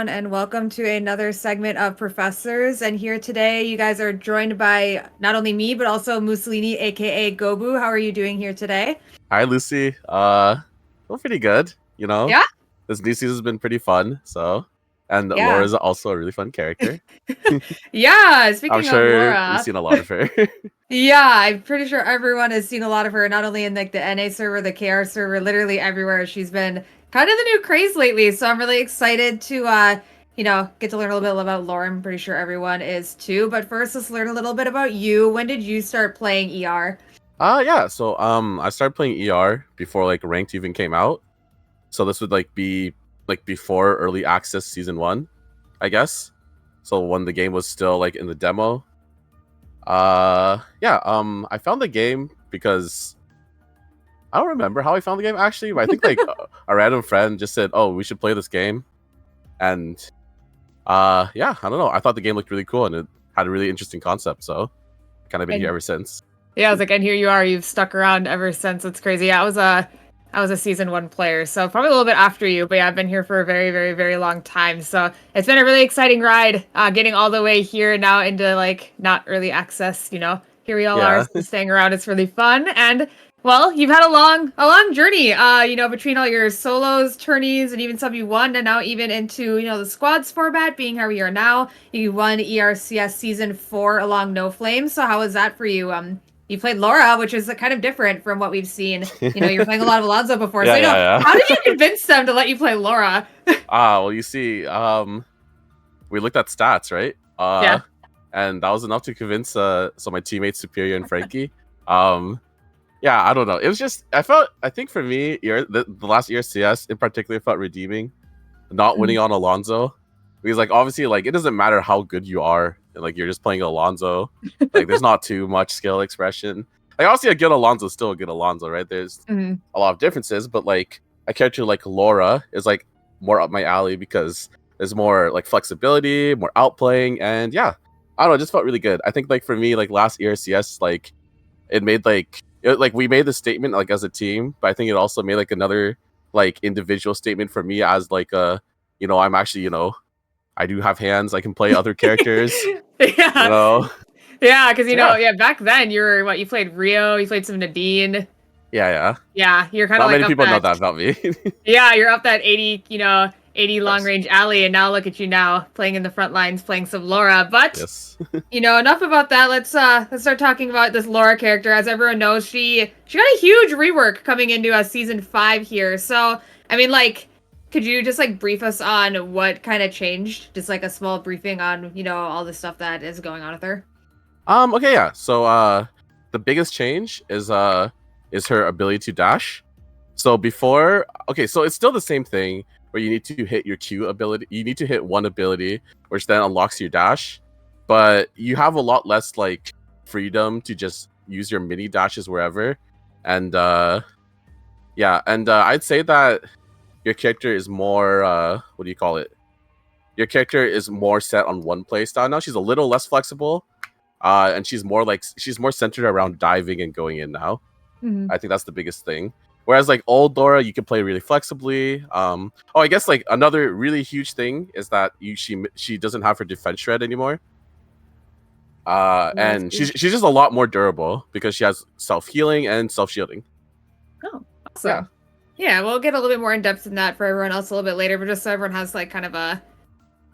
everyone, and welcome to another segment of Professors. And here today, you guys are joined by not only me, but also Mussolini, aka Gobu. How are you doing here today? Hi, Lucy. Well, pretty good. Yeah? This new season's been pretty fun. And Yeah. Laura's also a really fun character. Yeah, I'm speaking of sure you've Laura, seen a lot of her. yeah, I'm pretty sure everyone has seen a lot of her, not only in like the NA server, the KR server, literally everywhere. She's been kind of the new craze lately, so I'm really excited to get to learn a little bit about Laura. I'm pretty sure everyone is too. But first, let's learn a little bit about you. When did you start playing ER? Yeah. I started playing ER before like ranked even came out. So this would like be like before early access season 1, I guess. So when the game was still like in the demo. I found the game because I don't remember how I found the game actually, but I think like a random friend just said, "Oh, we should play this game," and yeah, I don't know. I thought the game looked really cool and it had a really interesting concept, so kind of been here And ever since. yeah, I was like, and here you are. You've stuck around ever since. It's crazy. Yeah, I was a season 1 player, so probably a little bit after you. But yeah, I've been here for a very, very, very long time. So it's been a really exciting ride, getting all the way here now into like not early access. Here we all are, Yeah, so staying around. It's really fun, and well, you've had a long journey. Between all your solos, tourneys, and even some you won, and now even into the squads format, being how we are now. You won ERCS season 4 along No Flame. So how was that for you? You played Laura, which is kind of different from what we've seen. You're playing a lot of Alonzo before. So, yeah. how did you convince them to let you play Laura? Well, you see, we looked at stats, right? Yeah. And that was enough to convince my teammates Superior and Frankie. Yeah, I don't know. It was just I think for me, the last ERCS in particular felt redeeming, not winning on Alonzo, because like obviously like it doesn't matter how good you are, like you're just playing Alonzo, like there's not too much skill expression. Like obviously a good Alonzo is still a good Alonzo, right? There's Mhm. a lot of differences, but like a character like Laura is like more up my alley because there's more like flexibility, more outplaying, and yeah, I don't know, it just felt really good. I think like for me, like last ERCS, like it made like we made the statement like as a team, but I think it also made like another like individual statement for me as like I'm actually I do have hands, I can play other characters, you Yeah. know. Yeah, because So yeah, back then you were what, you played Rio, you played some Nadine. yeah. Yeah, you're kind of Not like many up people know that. that about me. Yeah, you're up that 80, 80 long Yes, range alley, and now look at you now playing in the front lines, playing some Laura. But yes. enough about that. Let's start talking about this Laura character. As everyone knows, she got a huge rework coming into season 5 here. So, I mean, like, could you just like brief us on what kind of changed? Just like a small briefing on, all the stuff that is going on with her. Okay, yeah. So the biggest change is her ability to dash. So before, okay, so it's still the same thing where you need to hit your two ability. You need to hit one ability, which then unlocks your dash. But you have a lot less like freedom to just use your mini dashes wherever. And I'd say that your character is more what do you call it? Your character is more set on one play style now. She's a little less flexible, and she's more centered around diving and going in now. Mhm. I think that's the biggest thing. Whereas like old Dora, you can play really flexibly. I guess like another really huge thing is that she doesn't have her defense shred anymore. That's And she's huge. she's just a lot more durable because she has self healing and self shielding. Oh, Yeah. awesome. Yeah, we'll get a little bit more in depth in that for everyone else a little bit later, but just so everyone has like kind of a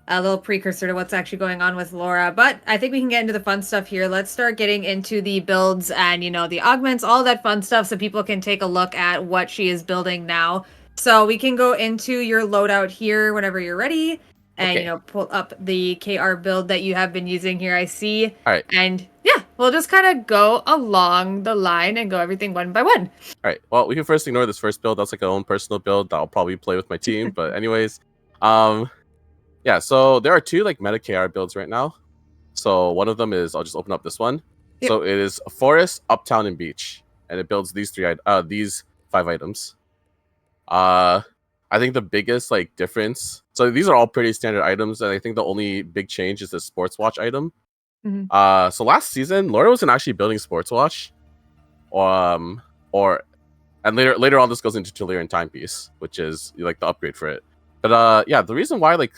little precursor to what's actually going on with Laura. But I think we can get into the fun stuff here. Let's start getting into the builds and, the augments, all that fun stuff, so people can take a look at what she is building now. So we can go into your loadout here whenever you're ready and, Okay. pull up the KR build that you have been using here, I see. All right. And yeah, we'll just kind of go along the line and go everything one by one. All right. Well, we can first ignore this first build. That's like our own personal build that I'll probably play with my team. But anyways, um, yeah. So there are two like meta KR builds right now. So one of them is I'll just open up this one. Yep. So it is Forest, Uptown, and Beach, and it builds these 5 items. I think the biggest like difference. So these are all pretty standard items, and I think the only big change is the sports watch item. Mhm. So last season, Laura wasn't actually building sports watch, um, or and later on this goes into Tulare and Timepiece, which is like the upgrade for it. But yeah, the reason why like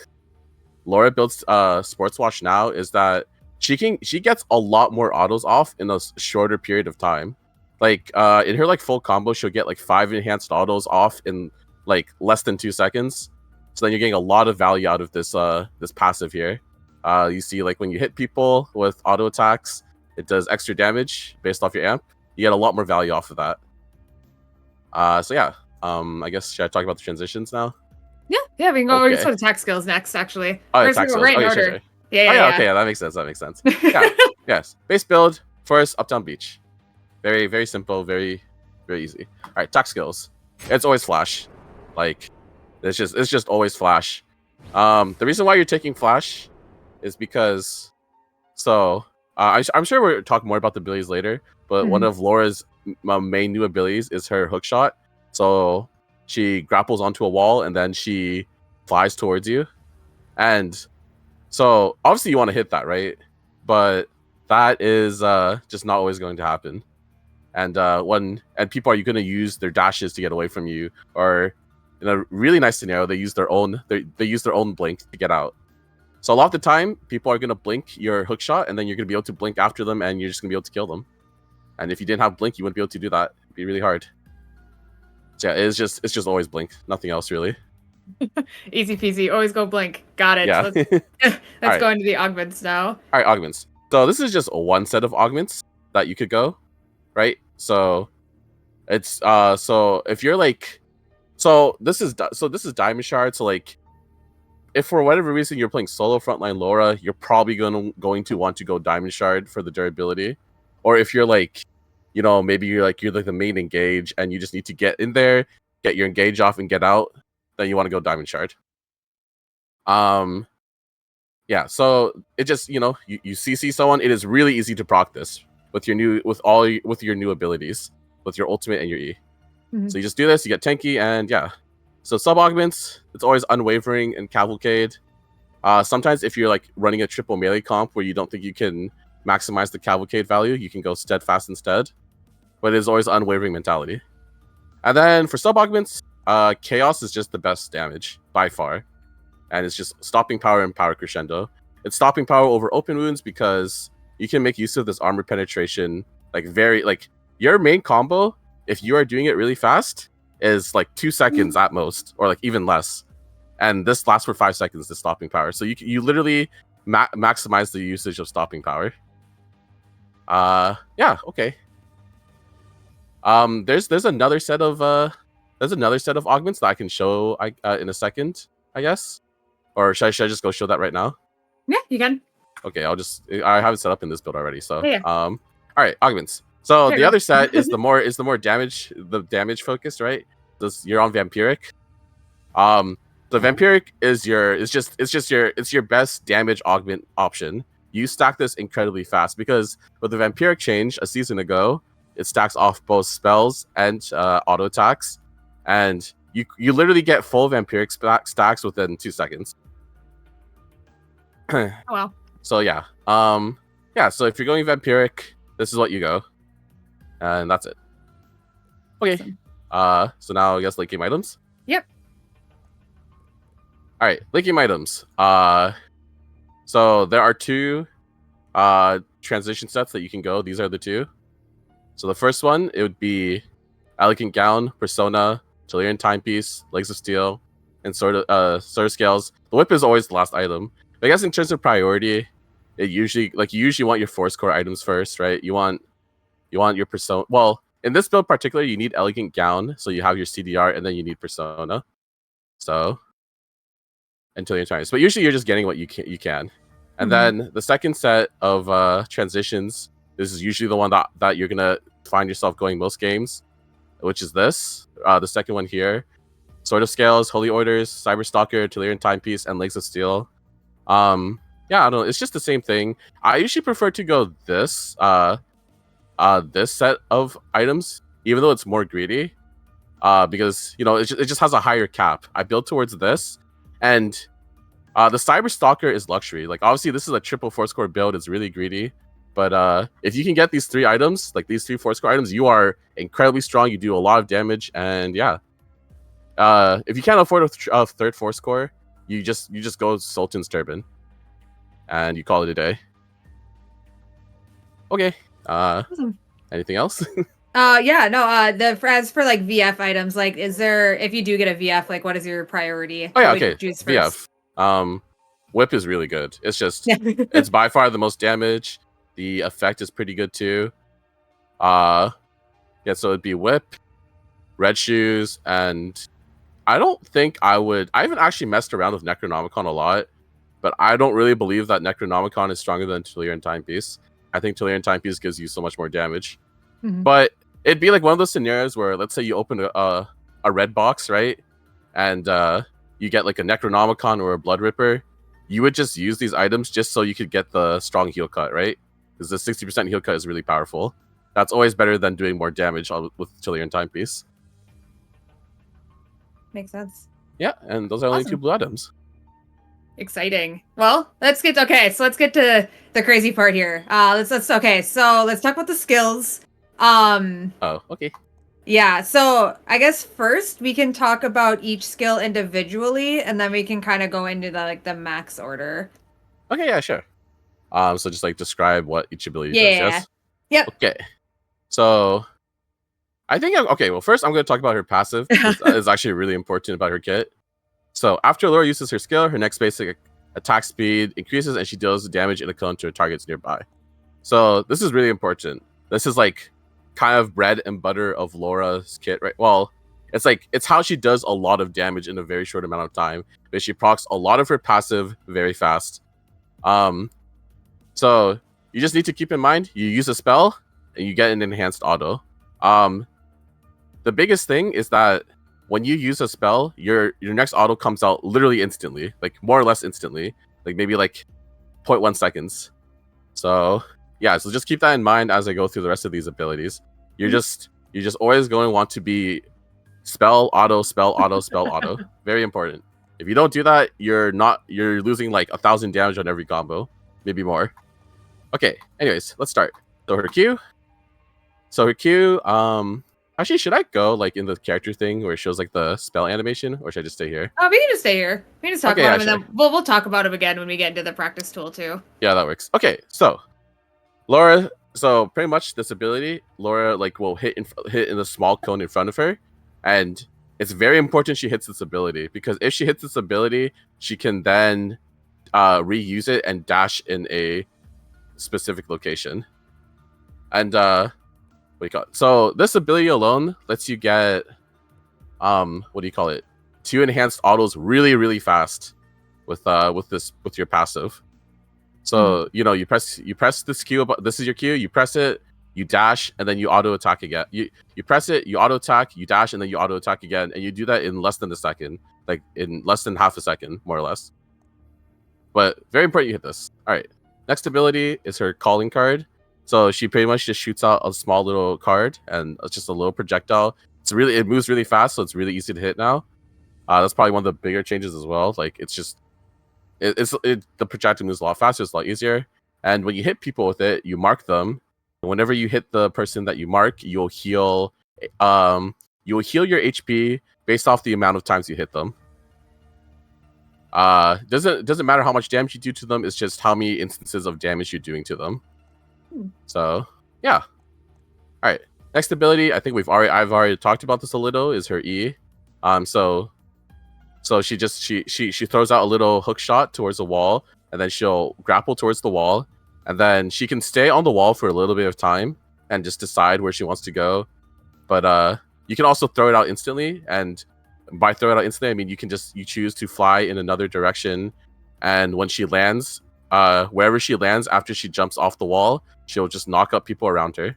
Laura builds Sports Watch now is that she gets a lot more autos off in a shorter period of time. Like in her like full combo, she'll get like 5 enhanced autos off in like less than 2 seconds. So then you're getting a lot of value out of this this passive here. You see like when you hit people with auto attacks, it does extra damage based off your amp. You get a lot more value off of that. So yeah, I guess should I talk about the transitions now? Yeah, we can go. Okay. We can go to attack skills next, actually. Oh, We're attack just skills. gonna go right in Okay, order. sure. Yeah. Okay, yeah, that makes sense. That makes sense. Yeah, yes. Base build, forest, uptown beach. Very, very simple, very, very easy. All right, attack skills. It's always flash. Like, it's just always flash. The reason why you're taking flash is because, so I'm sure we'll talk more about the abilities later. But one of Laura's main new abilities is her hook shot. So she grapples onto a wall and then she flies towards you. And so obviously you want to hit that, right? But that is just not always going to happen. And people are going to use their dashes to get away from you, or in a really nice scenario, they use their own blink to get out. So a lot of the time, people are going to blink your hook shot, and then you're going to be able to blink after them, and you're just going to be able to kill them. And if you didn't have blink, you wouldn't be able to do that. It'd be really hard. So yeah, it's just always blink, nothing else really. Easy peasy. Always go blink. Got it. Yeah. Let's go into the augments now. All right, augments. So this is just one set of augments that you could go, right? So it's so if you're like, this is Diamond Shard. So like, if for whatever reason you're playing solo frontline Laura, you're probably going to want to go Diamond Shard for the durability. Or if you're like, you know, maybe you're like the main engage and you just need to get in there, get your engage off and get out, then you want to go Diamond Shard. Yeah, so it just, you know, you CC someone, it is really easy to proc this with your new abilities, with your ultimate and your E. So you just do this, you get tanky, and yeah. So sub augments, it's always unwavering and cavalcade. Sometimes if you're like running a triple melee comp where you don't think you can maximize the cavalcade value, you can go steadfast instead. But it is always unwavering mentality. And then for sub augments, chaos is just the best damage by far. And it's just stopping power and power crescendo. It's stopping power over open wounds because you can make use of this armor penetration, like your main combo, if you are doing it really fast, is like 2 seconds at most, or like even less. And this lasts for 5 seconds, the stopping power. So you literally maximize the usage of stopping power. Yeah, okay. There's another set of augments that I can show in a second, I guess. Or should I just go show that right now? Yeah, you can. Okay, I have it set up in this build already. So yeah. All right, augments. So the other set is the more damage focused, right? You're on vampiric. The vampiric is your best damage augment option. You stack this incredibly fast because with the vampiric change a season ago, it stacks off both spells and auto attacks, and you literally get full vampiric stacks within 2 seconds. Oh wow. So yeah, yeah. So if you're going vampiric, this is what you go, and that's it. Okay. Awesome. So now I guess late game items. Yep. All right, late game items. So there are 2 transition sets that you can go. These are the 2. So the first one, it would be Elegant Gown, Persona, Delirium Timepiece, Legs of Steel, and Sword of Scales. The whip is always the last item. But I guess in terms of priority, you usually want your force core items first, right? You want your Persona. Well, in this build particularly, you need Elegant Gown, so you have your CDR, and then you need Persona. So until your times, but usually you're just getting what you can. And then the second set of transitions, this is usually the one that you're gonna find yourself going most games, which is this. The second one here, Sword of Scales, Holy Orders, Cyberstalker, Delirium Timepiece, and Legs of Steel. Yeah, I don't know. It's just the same thing. I usually prefer to go this this set of items, even though it's more greedy, because you know it just has a higher cap. I build towards this, and the Cyberstalker is luxury. Like obviously this is a triple force core build. It's really greedy, but if you can get these 3 items, like these 3 force core items, you are incredibly strong. You do a lot of damage, and yeah. If you can't afford a 3rd force core, you just go Sultan's Turban, and you call it a day. Okay. Awesome. Anything else? Yeah, no, as for like VF items, like, is there, if you do get a VF, like, what is your priority? Oh yeah, What would you okay. choose first? VF. Whip is really good. It's just it's by far the most damage. The effect is pretty good too. Yeah, so it'd be Whip, Red Shoes, and I don't think I haven't actually messed around with Necronomicon a lot, but I don't really believe that Necronomicon is stronger than Tellurian Timepiece. I think Tellurian Timepiece gives you so much more damage. But it'd be like one of those scenarios where, let's say you open a red box, right? And you get like a Necronomicon or a Blood Ripper. You would just use these items just so you could get the strong heal cut, right? Because the 60% heal cut is really powerful. That's always better than doing more damage with Tellurian Timepiece. Makes sense. Yeah, and those are only 2 blue items. Exciting. Well, let's get to the crazy part here. Okay, so let's talk about the skills. Oh, okay. Yeah, so I guess first we can talk about each skill individually, and then we can kind of go into the max order. Okay, yeah, sure. So just like describe what each ability does, yes? Yep. Okay. So I think okay, well first I'm gonna talk about her passive. It's actually really important about her kit. So after Laura uses her skill, her next basic attack speed increases and she deals damage in a cone to targets nearby. So this is really important. This is like kind of bread and butter of Laura's kit, right? Well, it's how she does a lot of damage in a very short amount of time, but she procs a lot of her passive very fast. So you just need to keep in mind, you use a spell and you get an enhanced auto. The biggest thing is that when you use a spell, your next auto comes out literally instantly, like more or less instantly, like maybe like 0.1 seconds. So yeah, so just keep that in mind as I go through the rest of these abilities. You're just always going to want to be spell auto, spell auto, spell auto. Very important. If you don't do that, you're losing like 1,000 damage on every combo, maybe more. Okay, anyways, let's start. So her Q. Actually, should I go like in the character thing where it shows like the spell animation, or should I just stay here? We can just stay here. We can just talk about him, and then we'll talk about him again when we get into the practice tool too. Yeah, that works. Okay, so Laura. So pretty much this ability, Laura like will hit in a small cone in front of her, and it's very important she hits this ability, because if she hits this ability, she can then reuse it and dash in a specific location. And what do you call it? So this ability alone lets you get what do you call it? 2 enhanced autos really, really fast with your passive. So you know, you press this Q. This is your Q. You press it, you dash, and then you auto attack again. You press it, you auto attack, you dash, and then you auto attack again, and you do that in less than a second, like in less than half a second, more or less. But very important you hit this. All right. Next ability is her calling card. So she pretty much just shoots out a small little card, and it's just a little projectile. It moves really fast, so it's really easy to hit now. That's probably one of the bigger changes as well. Like it's just the projectile moves a lot faster, it's a lot easier. And when you hit people with it, you mark them. And whenever you hit the person that you mark, you'll heal your HP based off the amount of times you hit them. Doesn't matter how much damage you do to them, it's just how many instances of damage you're doing to them. So yeah. All right, next ability, I think I've already talked about this a little, is her E. So she throws out a little hook shot towards the wall, and then she'll grapple towards the wall, and then she can stay on the wall for a little bit of time and just decide where she wants to go. But you can also throw it out instantly, and by throw it out instantly, I mean you choose to fly in another direction, and when she lands, wherever she lands after she jumps off the wall, she'll just knock up people around her.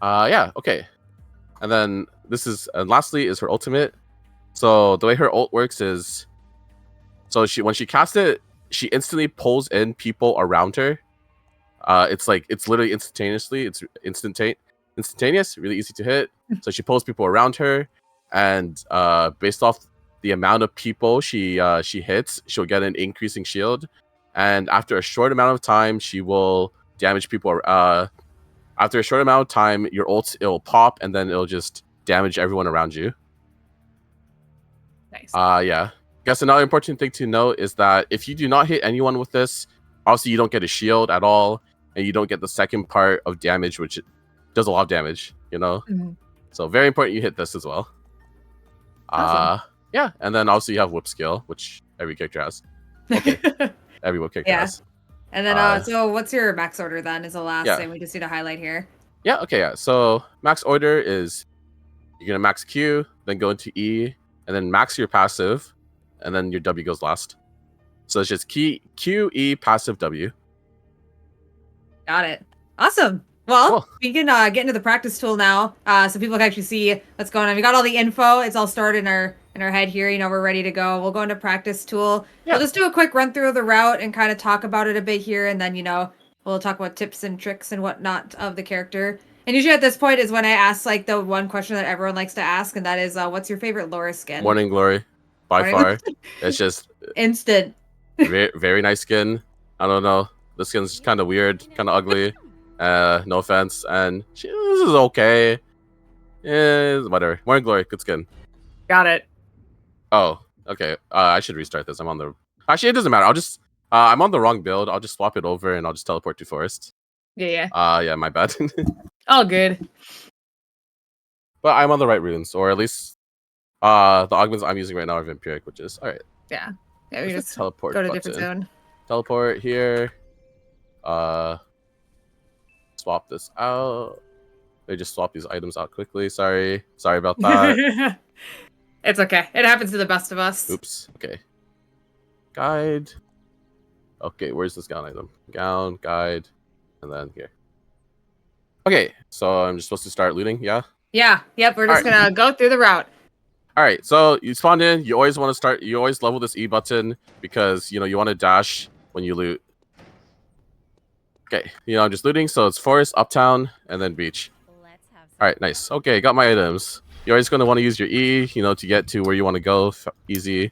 Yeah, okay. And then lastly is her ultimate. So the way her ult works is, so when she casts it, she instantly pulls in people around her. It's literally instantaneously. It's instantaneous, really easy to hit. So she pulls people around her, and based off the amount of people she hits, she'll get an increasing shield. And after a short amount of time, she will damage people. After a short amount of time, your ult, it'll pop, and then it'll just damage everyone around you. Nice. Yeah. Guess another important thing to note is that if you do not hit anyone with this, obviously you don't get a shield at all, and you don't get the second part of damage, which does a lot of damage, you know? Mhm. So very important you hit this as well. Awesome. Yeah, and then also you have whip skill, which every character has. Okay, every whip character Yeah. has. And then, so what's your max order then? Is the last Yeah. thing we just need to highlight here. Yeah, okay, yeah. So max order is you're gonna max Q, then go into E, and then max your passive, and then your W goes last. So it's just Q, E, passive, W. Got it. Awesome. Well, Cool. we can get into the practice tool now, so people can actually see what's going on. We got all the info. It's all stored in our head here. You know, we're ready to go. We'll go into practice tool. Yeah. We'll just do a quick run through of the route and kind of talk about it a bit here, and then we'll talk about tips and tricks and whatnot of the character. And usually at this point is when I ask like the one question that everyone likes to ask, and that is, what's your favorite Laura skin? Morning Glory, by Morning far. It's just instant. very, very nice skin. I don't know. The skin's kind of weird, kind of ugly. No offense. And this is okay. Whatever. Morning Glory, good skin. Got it. Oh, okay. I should restart this. I'm on the... Actually, it doesn't matter. I'll just... I'm on the wrong build. I'll just swap it over and I'll just teleport to Forest. Yeah. Yeah, my bad. All good. But I'm on the right runes, or at least the augments I'm using right now are Vampiric, which is alright. Yeah. Yeah, we Where's the just teleport go to a button? different zone. Teleport here. Swap this out. They just swap these items out quickly. Sorry about that. It's okay. It happens to the best of us. Oops. Okay. Guide. Okay, where's this gown item? Gown, guide, and then here. Okay, so I'm just supposed to start looting, yeah? Yeah. Yep. We're just gonna go through the route. All right, so you spawned in. You always want to start. You always level this E button because you want to dash when you loot. Okay, I'm just looting. So it's forest, uptown, and then beach. All right, nice. Okay, got my items. You're always going to want to use your E, to get to where you want to go. Easier.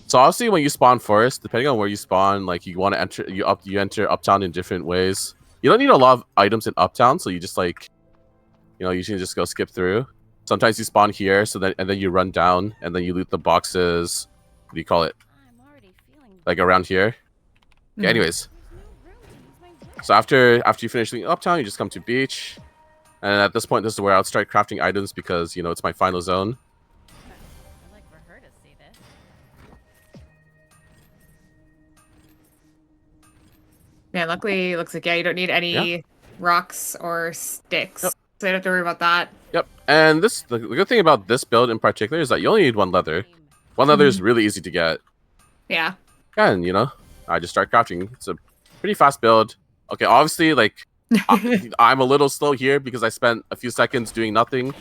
So obviously, when you spawn forest, depending on where you spawn, like you want to enter, you enter uptown in different ways. You don't need a lot of items in uptown, so you just like, usually just go skip through. Sometimes you spawn here, and then you run down, and then you loot the boxes. What do you call it? Like around here. Okay, anyways. So after you finish looting uptown, you just come to beach, and at this point, this is where I'll start crafting items because it's my final zone. Man, luckily it looks like you don't need any rocks or sticks. Yep. So you don't have to worry about that. Yep. And the good thing about this build in particular is that you only need one leather. One leather is really easy to get. Yeah. And I just start crafting. It's a pretty fast build. Okay, obviously, like I'm a little slow here because I spent a few seconds doing nothing. All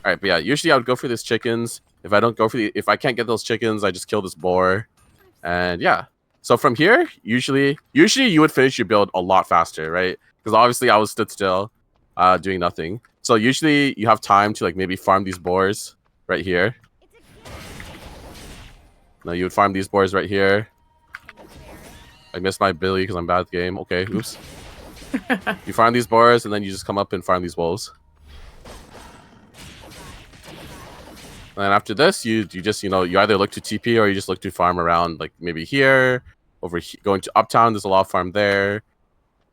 right, but yeah, usually I would go for these chickens. If I can't get those chickens, I just kill this boar. And yeah. So from here, usually you would finish your build a lot faster, right? Because obviously I was stood still, doing nothing. So usually you have time to like maybe farm these boars right here. No, you would farm these boars right here. I missed my ability because I'm bad at the game. Okay, oops. You farm these boars and then you just come up and farm these wolves. And after this, you just you either look to TP or you just look to farm around, like maybe here, over here, going to uptown. There's a lot of farm there.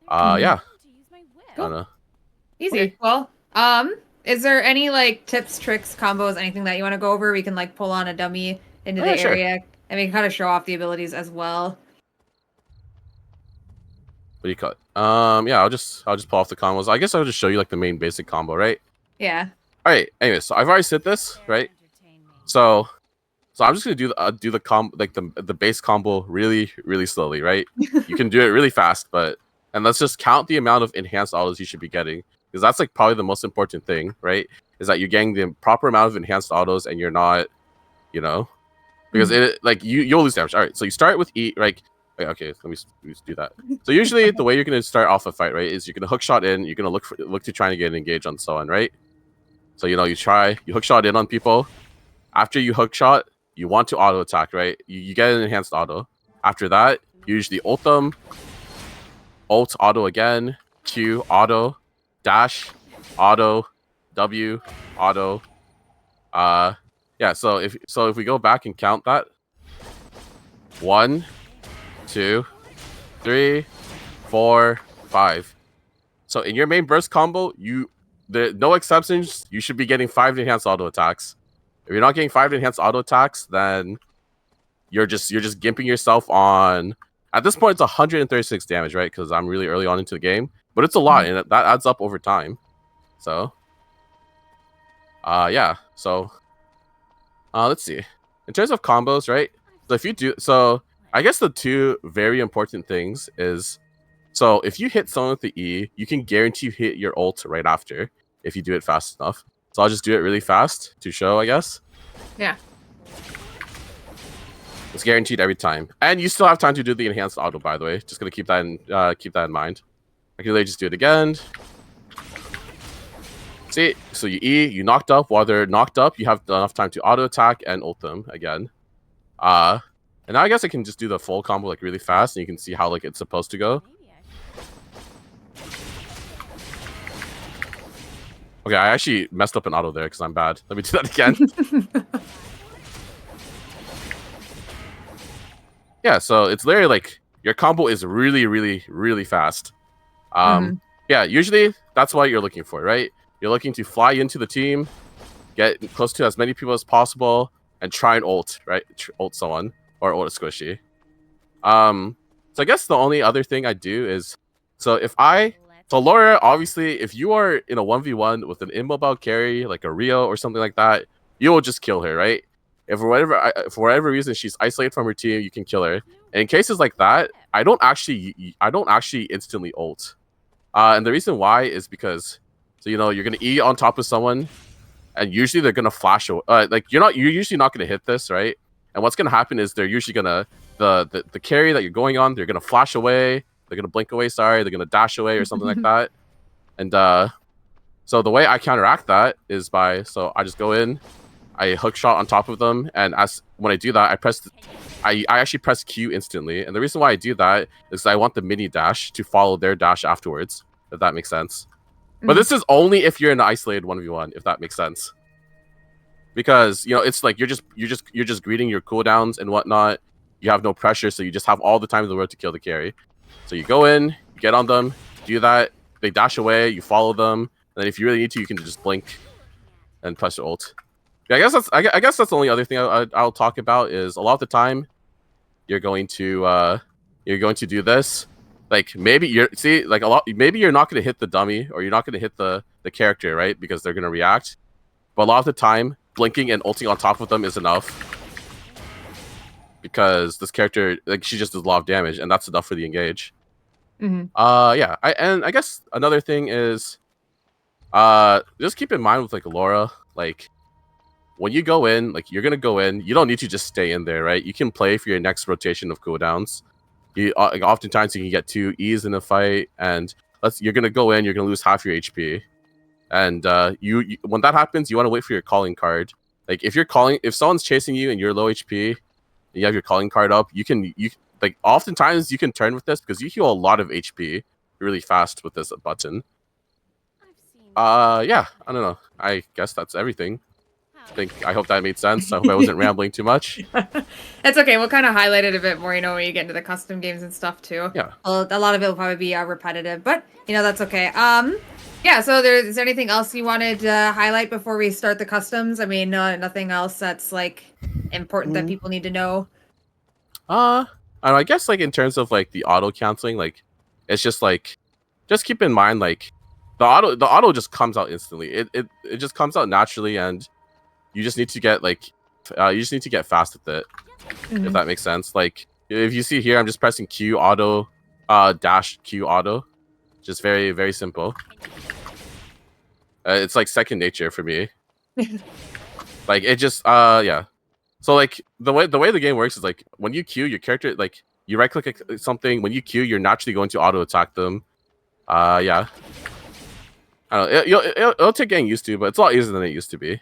Yeah. I don't know. Easy. Okay. Well, is there any like tips, tricks, combos, anything that you want to go over? We can like pull on a dummy into the area, and we can kind of show off the abilities as well. What do you cut? Yeah, I'll just pull off the combos. I guess I'll just show you like the main basic combo, right? Yeah. All right. Anyways, so I've already set this, right? So I'm just gonna do the base combo really, really slowly, right? You can do it really fast, and let's just count the amount of enhanced autos you should be getting, because that's like probably the most important thing, right? Is that you're getting the proper amount of enhanced autos and you're not, because it like you'll lose damage. All right, so you start with E, right? Okay, let me just do that. So usually the way you're gonna start off a fight, right, is you're gonna hook shot in, you're gonna look to trying to get an engage on someone, right? So you hook shot in on people. After you hook shot, you want to auto attack, right? You get an enhanced auto. After that, you usually ult them. Ult, auto again. Q, auto. Dash, auto. W, auto. Yeah, so if we go back and count that, 1, 2, 3, 4, 5. So in your main burst combo, no exceptions, you should be getting 5 enhanced auto attacks. If you're not getting 5 enhanced auto attacks, then you're just gimping yourself on. At this point, it's 136 damage, right? Because I'm really early on into the game, but it's a lot, and that adds up over time. So, yeah. So, let's see. In terms of combos, right? So if you do, I guess the two very important things is, so if you hit someone with the E, you can guarantee you hit your ult right after if you do it fast enough. So I'll just do it really fast to show, I guess. Yeah. It's guaranteed every time, and you still have time to do the enhanced auto. By the way, just gonna keep that in mind. I can literally just do it again. See, so you knocked up. While they're knocked up, you have enough time to auto attack and ult them again. And now I guess I can just do the full combo like really fast, and you can see how like it's supposed to go. Okay, I actually messed up an auto there because I'm bad. Let me do that again. Yeah, so it's literally like your combo is really, really, really fast. Yeah, usually that's what you're looking for, right? You're looking to fly into the team, get close to as many people as possible, and try and ult, right? Ult someone or ult a squishy. So I guess the only other thing I do is, so Laura, obviously, if you are in a 1v1 with an immobile carry like a Rio or something like that, you will just kill her, right? If for whatever reason she's isolated from her team, you can kill her. And in cases like that, I don't actually instantly ult. And the reason why is because, so you're gonna E on top of someone, and usually they're gonna flash away. You're usually not gonna hit this, right? And what's gonna happen is they're usually gonna the carry that you're going on, they're gonna flash away, they're gonna blink away, they're gonna dash away or something like that. And so the way I counteract that is I just go in, I hook shot on top of them, and when I do that, I actually press Q instantly. And the reason why I do that is I want the mini dash to follow their dash afterwards, if that makes sense. But this is only if you're in an isolated 1v1, if that makes sense. Because it's like you're just greeting your cooldowns and whatnot. You have no pressure, so you just have all the time in the world to kill the carry. So you go in, you get on them, do that, they dash away, you follow them, and then if you really need to, you can just blink and press your ult. Yeah, I guess that's the only other thing I'll talk about is a lot of the time you're going to do this. Like maybe maybe you're not going to hit the dummy or you're not going to hit the character, right? Because they're going to react. But a lot of the time, blinking and ulting on top of them is enough. Because this character, like, she just does a lot of damage, and that's enough for the engage. Yeah. I guess another thing is, just keep in mind with like Laura, like, when you go in, like, you're gonna go in, you don't need to just stay in there, right? You can play for your next rotation of cooldowns. Oftentimes you can get 2 E's in a fight, and you're gonna go in, you're gonna lose half your HP. And when that happens, you want to wait for your calling card. Like if someone's chasing you and you're low HP, and you have your calling card up, oftentimes you can turn with this because you heal a lot of HP really fast with this button. Yeah, I don't know. I guess that's everything. I hope that made sense. I hope I wasn't rambling too much. It's okay. We'll kind of highlight it a bit more, when you get into the custom games and stuff too. Yeah. Well, a lot of it will probably be repetitive, but that's okay. Yeah. So is there anything else you wanted to highlight before we start the customs? I mean, nothing else that's like important that people need to know. I don't know, I guess like in terms of like the auto canceling, like it's just like, just keep in mind like the auto just comes out instantly. It just comes out naturally, and you just need to get fast with it, if that makes sense. Like if you see here, I'm just pressing Q auto, dash Q auto, just very, very simple. It's like second nature for me. Like it just yeah. So like the way the game works is like when you Q your character, like you right click something, when you Q you're naturally going to auto attack them. Yeah. I don't know. It'll take getting used to, but it's a lot easier than it used to be.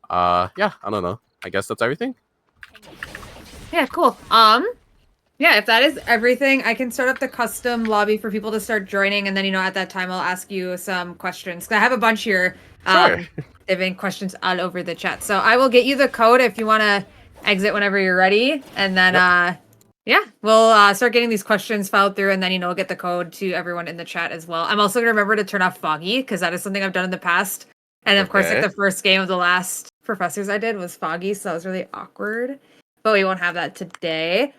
Yeah, I don't know. I guess that's everything. Yeah, cool. Yeah, if that is everything, I can start up the custom lobby for people to start joining, and then at that time I'll ask you some questions. 'Cause I have a bunch here. Sure. They've been questions all over the chat, so I will get you the code if you want to exit whenever you're ready, and then yeah, we'll start getting these questions filed through, and then we'll get the code to everyone in the chat as well. I'm also gonna remember to turn off Foggy because that is something I've done in the past, and of course, like the first game of the last professors I did was Foggy, so that was really awkward. But we won't have that today.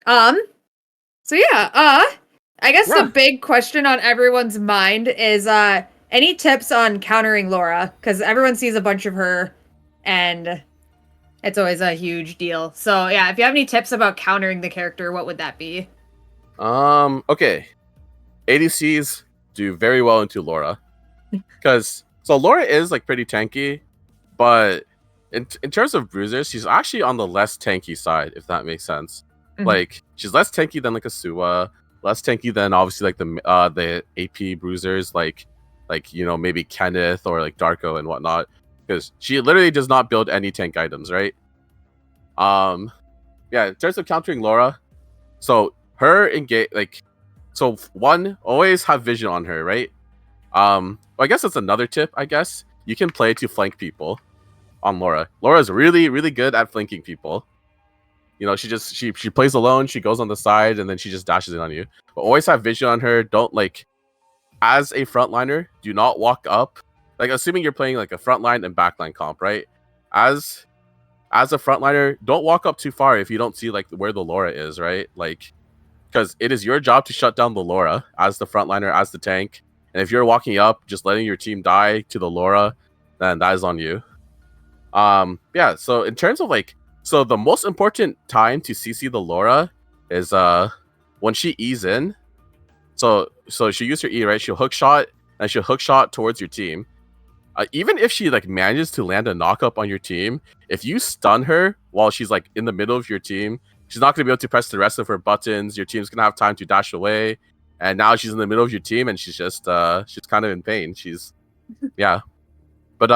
So yeah, I guess the big question on everyone's mind is any tips on countering Laura? Because everyone sees a bunch of her and it's always a huge deal. So yeah, if you have any tips about countering the character, what would that be? Okay. ADCs do very well into Laura. Because so Laura is like pretty tanky, but in terms of bruisers, she's actually on the less tanky side, if that makes sense. Mhm. Like she's less tanky than like a Suwa, less tanky than obviously like the AP bruisers, like maybe Kenneth or like Darko and whatnot, because she literally does not build any tank items, right? Yeah, in terms of countering Laura, so her engage so one, always have vision on her, right? Well, I guess that's another tip. I guess you can play to flank people on Laura. Laura's really, really good at flanking people. She plays alone. She goes on the side and then she just dashes in on you. But always have vision on her. Don't as a frontliner, do not walk up. Like assuming you're playing like a frontline and backline comp, right? As a frontliner, don't walk up too far if you don't see like where the Laura is, right? Like, because it is your job to shut down the Laura as the frontliner, as the tank. And if you're walking up, just letting your team die to the Laura, then that is on you. Yeah. So in terms of so the most important time to CC the Laura is when she E's in. So she'll use her E, right? She'll hook shot and she'll hook shot towards your team. Even if she manages to land a knock up on your team, if you stun her while she's in the middle of your team, she's not gonna be able to press the rest of her buttons. Your team's gonna have time to dash away, and now she's in the middle of your team and she's just she's kind of in pain. She's yeah. But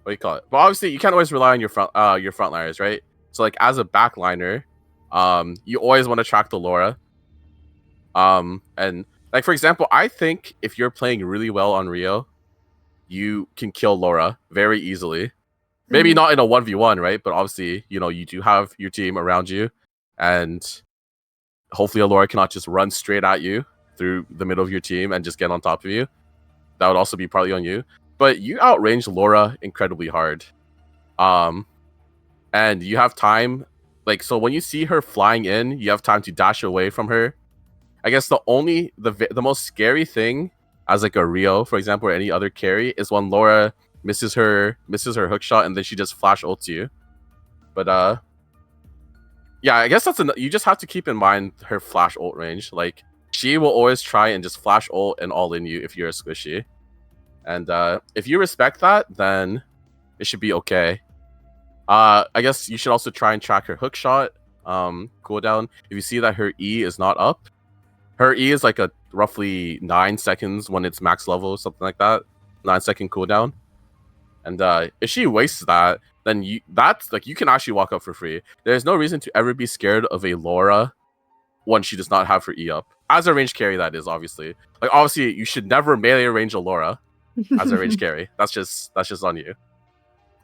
what do you call it? Well, obviously you can't always rely on your frontliners, right? So as a backliner, you always want to track the Laura. And for example, I think if you're playing really well on Rio, you can kill Laura very easily. Maybe not in a 1v1, right? But obviously, you do have your team around you, and hopefully Laura cannot just run straight at you through the middle of your team and just get on top of you. That would also be partly on you. But you outrange Laura incredibly hard. And you have time, so when you see her flying in, you have time to dash away from her. I guess the most scary thing as a Rio, for example, or any other carry is when Laura misses her hook shot and then she just flash ults you. But yeah, I guess you just have to keep in mind her flash ult range. She will always try and just flash ult and all in you if you're a squishy. And if you respect that, then it should be okay. I guess you should also try and track her hook shot cooldown. If you see that her E is not up, her E is a roughly 9 seconds when it's max level, something like that. 9-second cooldown. And if she wastes that, then you can actually walk up for free. There's no reason to ever be scared of a Laura when she does not have her E up. As a range carry, that is obviously. Obviously, you should never melee range a Laura as a range carry. That's just on you.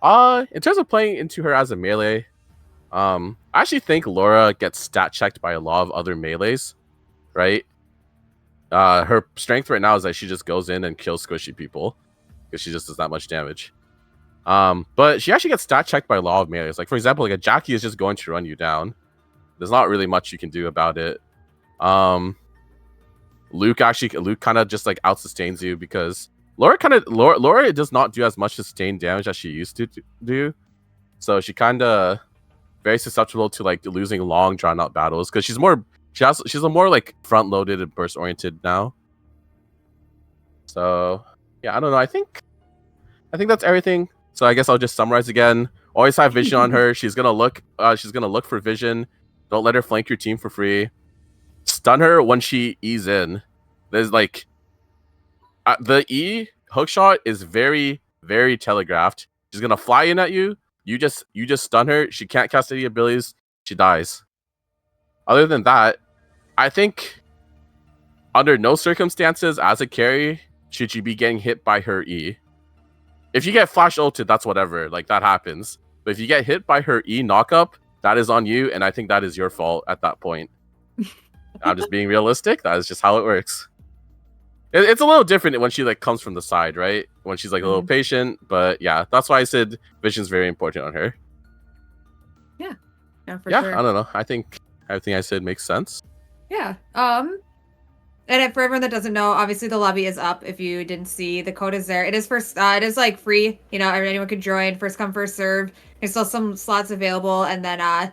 In terms of playing into her as a melee, I actually think Laura gets stat checked by a lot of other melees, right? Her strength right now is that she just goes in and kills squishy people because she just does that much damage. But she actually gets stat checked by a lot of melees. For example, a Jackie is just going to run you down. There's not really much you can do about it. Luke kind of just out sustains you because Laura does not do as much sustained damage as she used to do. So she kind of very susceptible to losing long drawn out battles because she's a more front loaded and burst oriented now. So yeah, I don't know. I think that's everything. So I guess I'll just summarize again. Always have vision on her. She's gonna look for vision. Don't let her flank your team for free. Stun her when she E's in. There's the E hook shot is very, very telegraphed. She's gonna fly in at you. You just stun her. She can't cast any abilities. She dies. Other than that, I think under no circumstances as a carry should you be getting hit by her E. If you get flash ulted, that's whatever, like that happens. But if you get hit by her E knockup, that is on you, and I think that is your fault at that point. I'm just being realistic. That is just how it works. It's a little different when she like comes from the side, right? When she's like a little patient, but yeah, that's why I said vision's very important on her. Yeah, for yeah, sure. I don't know. I think everything I said makes sense. Yeah. And for everyone that doesn't know, obviously the lobby is up. If you didn't see, the code is there. It is first. It is like free. You know, anyone could join. First come, first serve. There's still some slots available. And then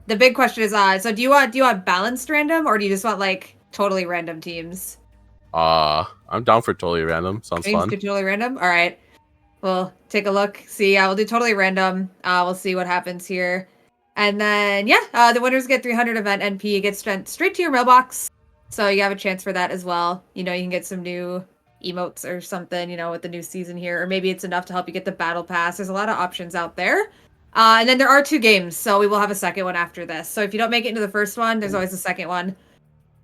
the big question is, so do you want balanced random, or do you just want like totally random teams? I'm down for totally random. Sounds fun. Totally random. All right. We'll take a look. See, we'll do totally random. We'll see what happens here. And then the winners get 300 event NP. Gets sent straight to your mailbox. So you have a chance for that as well. You know, you can get some new emotes or something, you know, with the new season here. Or maybe it's enough to help you get the battle pass. There's a lot of options out there. And then there are 2 games, so we will have a second one after this. So if you don't make it into the first one, there's always a second one.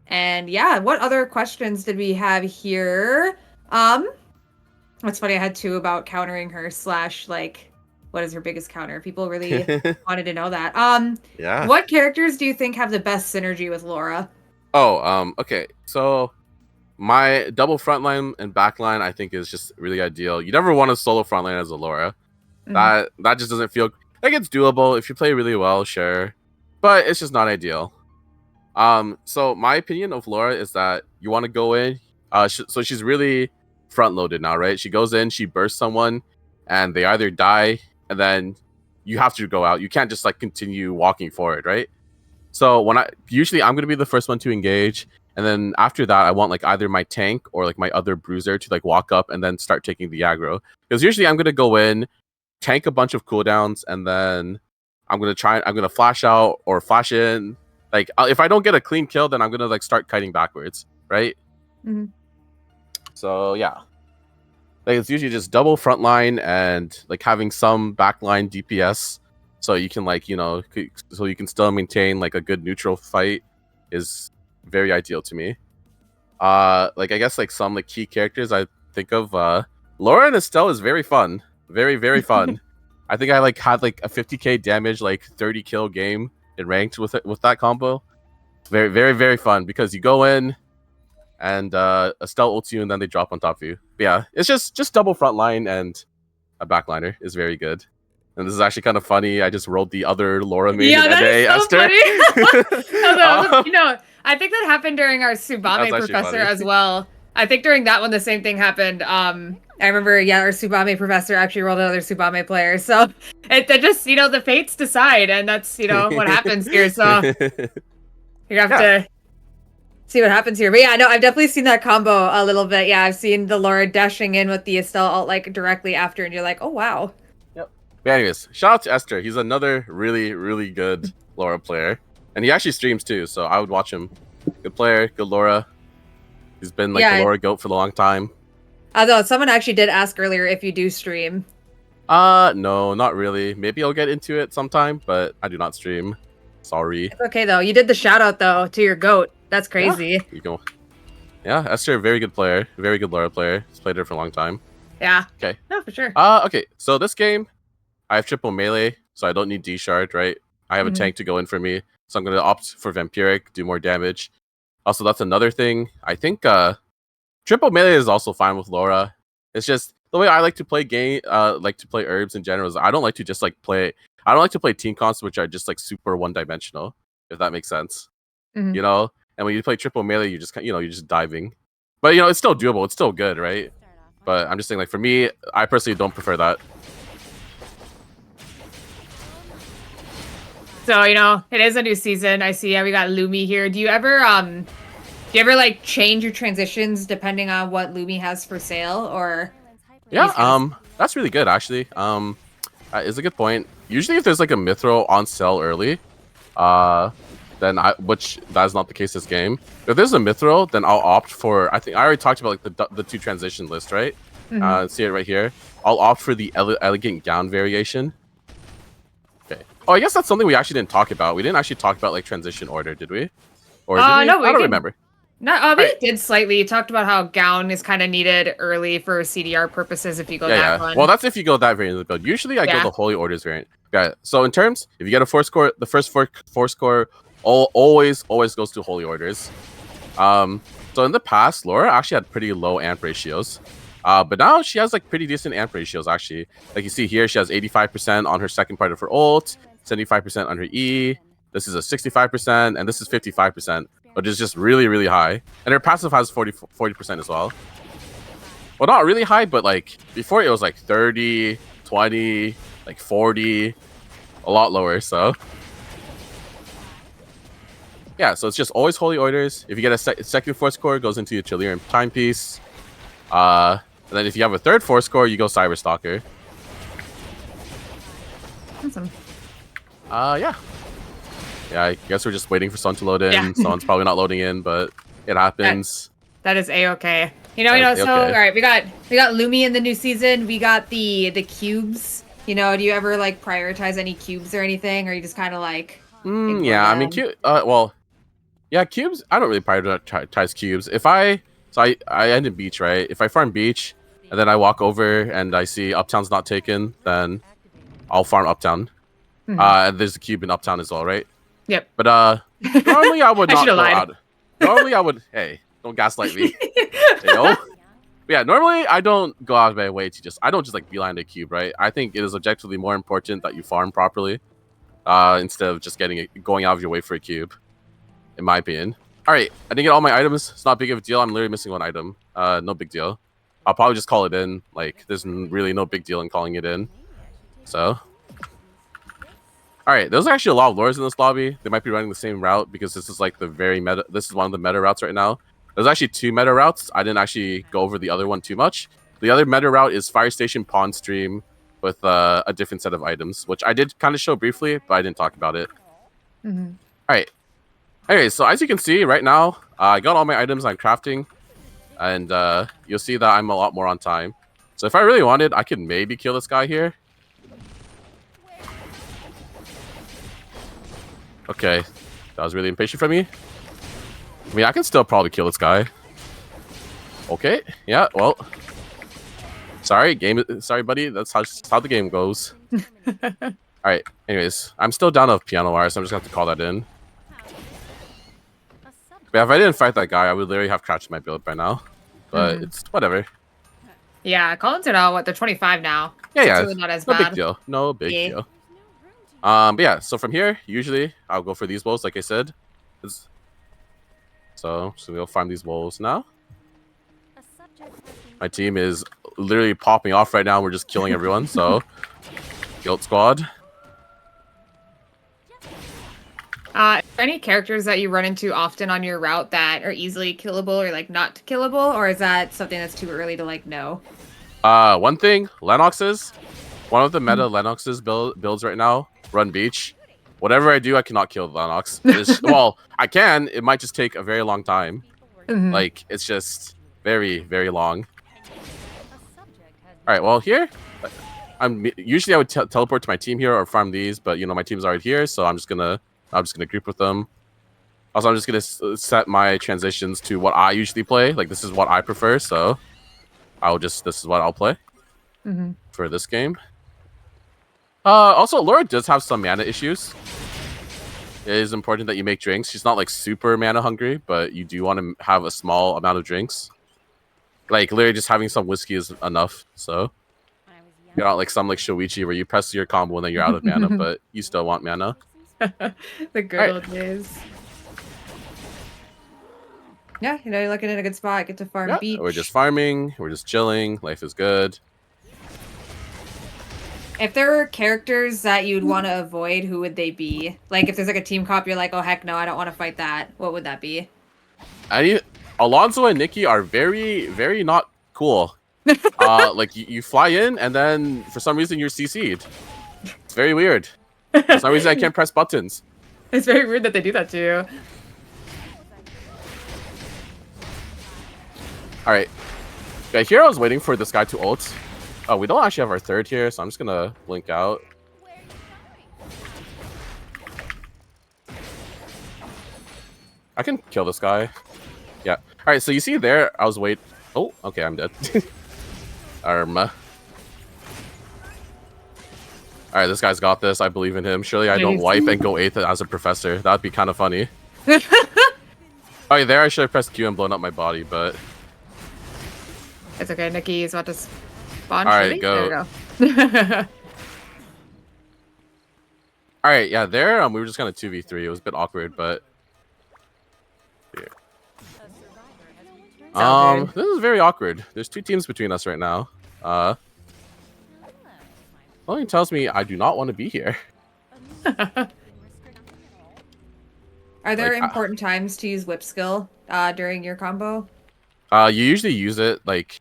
And yeah, what other questions did we have here? It's funny, I had 2 about countering her / like, what is her biggest counter? People really wanted to know that. Yeah. What characters do you think have the best synergy with Laura? Oh, okay. So my double frontline and backline, I think, is just really ideal. You never want a solo frontline as a Laura. That just doesn't feel like it's doable. If you play really well, sure, but it's just not ideal. So my opinion of Laura is that you want to go in. So she's really front loaded now, right? She goes in, she bursts someone, and they either die, and then you have to go out. You can't just like continue walking forward, right? So usually I'm gonna be the first one to engage, and then after that I want like either my tank or like my other bruiser to like walk up and then start taking the aggro. Because usually I'm gonna go in, tank a bunch of cooldowns, and then I'm gonna flash out or flash in. Like if I don't get a clean kill, then I'm gonna like start kiting backwards, right? So yeah, like it's usually just double frontline and like having some backline DPS. So you can like, you know, so you can still maintain like a good neutral fight is very ideal to me. Like I guess like some like key characters I think of, Laura and Estelle is very fun, very very fun. I think I like had like a 50k damage, like 30 kill game in ranked with that combo. Very very very fun because you go in and Estelle ults you and then they drop on top of you. But yeah, it's just double frontline and a backliner is very good. And this is actually kind of funny. I just rolled the other Laura main in NA, so Esther. Funny. You know, I think that happened during our Tsubame professor as well. I think during that one, the same thing happened. I remember, our Tsubame professor actually rolled another Tsubame player. So it just, you know, the fates decide, and that's, you know, what happens here. So you have to see what happens here. But yeah, no, I've definitely seen that combo a little bit. Yeah, I've seen the Laura dashing in with the Estelle ult like directly after, and you're like, oh wow. But anyways, shout out to Esther. He's another really, really good Laura player. And he actually streams too, so I would watch him. Good player, good Laura. He's been like the Laura GOAT for a long time. Although someone actually did ask earlier if you do stream. No, not really. Maybe I'll get into it sometime, but I do not stream. Sorry. It's okay though. You did the shout out though to your GOAT. That's crazy. Yeah, you go. Yeah, Esther, very good player. Very good Laura player. He's played her for a long time. Yeah. Okay. No, for sure. Okay. So this game, I have triple melee, so I don't need D-Shard, right? I have a tank to go in for me, so I'm going to opt for Vampiric, do more damage. Also, that's another thing. I think triple melee is also fine with Laura. It's just the way I like to play play herbs in general is I don't like to just like play. I don't like to play team comps which are just like super one-dimensional, if that makes sense. You know, and when you play triple melee, you just you're just diving, but you know it's still doable. It's still good, right? But I'm just saying, like for me, I personally don't prefer that. So, you know, it is a new season. I see we got Lumi here. Do you ever like change your transitions depending on what Lumi has for sale or? Yeah, that's really good actually. Is a good point. Usually if there's like a Mithril on sale early, then which that is not the case this game. If there's a Mithril, then I'll opt for, I think I already talked about like the 2 transition list, right? See it right here. I'll opt for the elegant gown variation. Okay. Oh, I guess that's something we actually didn't talk about. We didn't actually talk about like transition order, did we? Or did we? No, I don't remember. No, we Right. did slightly. You talked about how Gown is kind of needed early for CDR purposes if you go Yeah, that yeah. one. Well, that's if you go that variant of the build. Usually, I go Yeah. the Holy Orders variant. Yeah. So in terms, if you get a 4-score, the first four score always goes to Holy Orders. So in the past, Laura actually had pretty low amp ratios. But now she has like pretty decent amp ratios actually. Like you see here, she has 85% on her second part of her ult, 75% on her E. This is a 65%, and this is 55%, which is just really, really high. And her passive has 40% as well. Well, not really high, but like before it was like 30, 20, like 40, a lot lower. So yeah, so it's just always Holy Orders. If you get a second 4-score, it goes into your Chillian Timepiece. And then if you have a third 4-score, you go Cyberstalker. Awesome. Yeah. Yeah, I guess we're just waiting for Sun to load in. Yeah. Sun's probably not loading in, but it happens. That is a-okay. You know, so all right, we got Lumi in the new season. We got the cubes. You know, do you ever like prioritize any cubes or anything, or you just kind of like? Yeah, I mean, well, yeah, cubes. I don't really prioritize cubes. I end in beach, right? If I farm beach and then I walk over and I see Uptown's not taken, then I'll farm Uptown. And there's a cube in Uptown as well, right? Yep. But normally I would not go lied. out. Normally I would. Hey, don't gaslight me. You know? Yeah, normally I don't go out of my way to I don't just like beeline the cube, right? I think it is objectively more important that you farm properly, instead of just going out of your way for a cube, in my opinion. All right, I didn't get all my items. It's not big of a deal. I'm literally missing one item. No big deal. I'll probably just call it in. Like, there's really no big deal in calling it in. So, all right, there's actually a lot of lures in this lobby. They might be running the same route because this is like the very meta. This is one of the meta routes right now. There's actually 2 meta routes. I didn't actually go over the other one too much. The other meta route is Fire Station Pawn Stream with a different set of items, which I did kind of show briefly, but I didn't talk about it. All right. Anyway, so as you can see right now, I got all my items I'm crafting, and you'll see that I'm a lot more on time. So if I really wanted, I could maybe kill this guy here. Okay, that was really impatient from me. I mean, I can still probably kill this guy. Okay, yeah, well. Sorry, buddy. That's how the game goes. Alright, anyways. I'm still down to piano wire, so I'm just going to have to call that in. But if I didn't fight that guy, I would literally have crashed my build by now. But it's whatever. Yeah, Collins are now, they're 25 now. Yeah, yeah. It's really not as no bad. big deal. No big deal. But yeah, so from here, usually I'll go for these wolves, like I said. So we'll farm these wolves now. My team is literally popping off right now. We're just killing everyone, so guild squad. Are there any characters that you run into often on your route that are easily killable or like not killable, or is that something that's too early to like know? One thing, Lennoxes. One of the meta Lennoxes builds right now run beach. Whatever I do, I cannot kill the Lennox. Well, I can. It might just take a very long time. Like, it's just very, very long. All right, well, here, usually I would teleport to my team here or farm these, but you know my team's already here, so I'm just gonna group with them. Also, I'm just gonna set my transitions to what I usually play. Like, this is what I prefer, so this is what I'll play for this game. Also, Laura does have some mana issues. It is important that you make drinks. She's not like super mana hungry, but you do want to have a small amount of drinks. Like, literally just having some whiskey is enough, so. You're not like some like Shoichi where you press your combo and then you're out of mana, but you still want mana. The good old days. Yeah, you know, you're looking in a good spot. Get to farm beach. We're just farming. We're just chilling. Life is good. If there were characters that you'd want to avoid, who would they be? Like, if there's like a team comp, you're like, oh heck no, I don't want to fight that. What would that be? Alonso and Nikki are very, very not cool. Like you fly in and then for some reason you're CC'd. It's very weird. For some reason I can't press buttons. It's very weird that they do that to you. Alright. Yeah, here I was waiting for this guy to ult. Oh, we don't actually have our third here, so I'm just gonna blink out. I can kill this guy. Yeah. All right. So you see there, I was wait. Oh, okay. I'm dead. All right, this guy's got this. I believe in him. Surely I don't wipe and go 8th as a professor. That'd be kind of funny. Oh, yeah, there I should have pressed Q and blown up my body, but... It's okay, Nikki is about to spawn. All right, go. There we go. All right, yeah, there we were just kind of 2v3. It was a bit awkward, but... Yeah. This is very awkward. There's 2 teams between us right now. Only tells me I do not want to be here. Are there important times to use whip skill during your combo? You usually use it like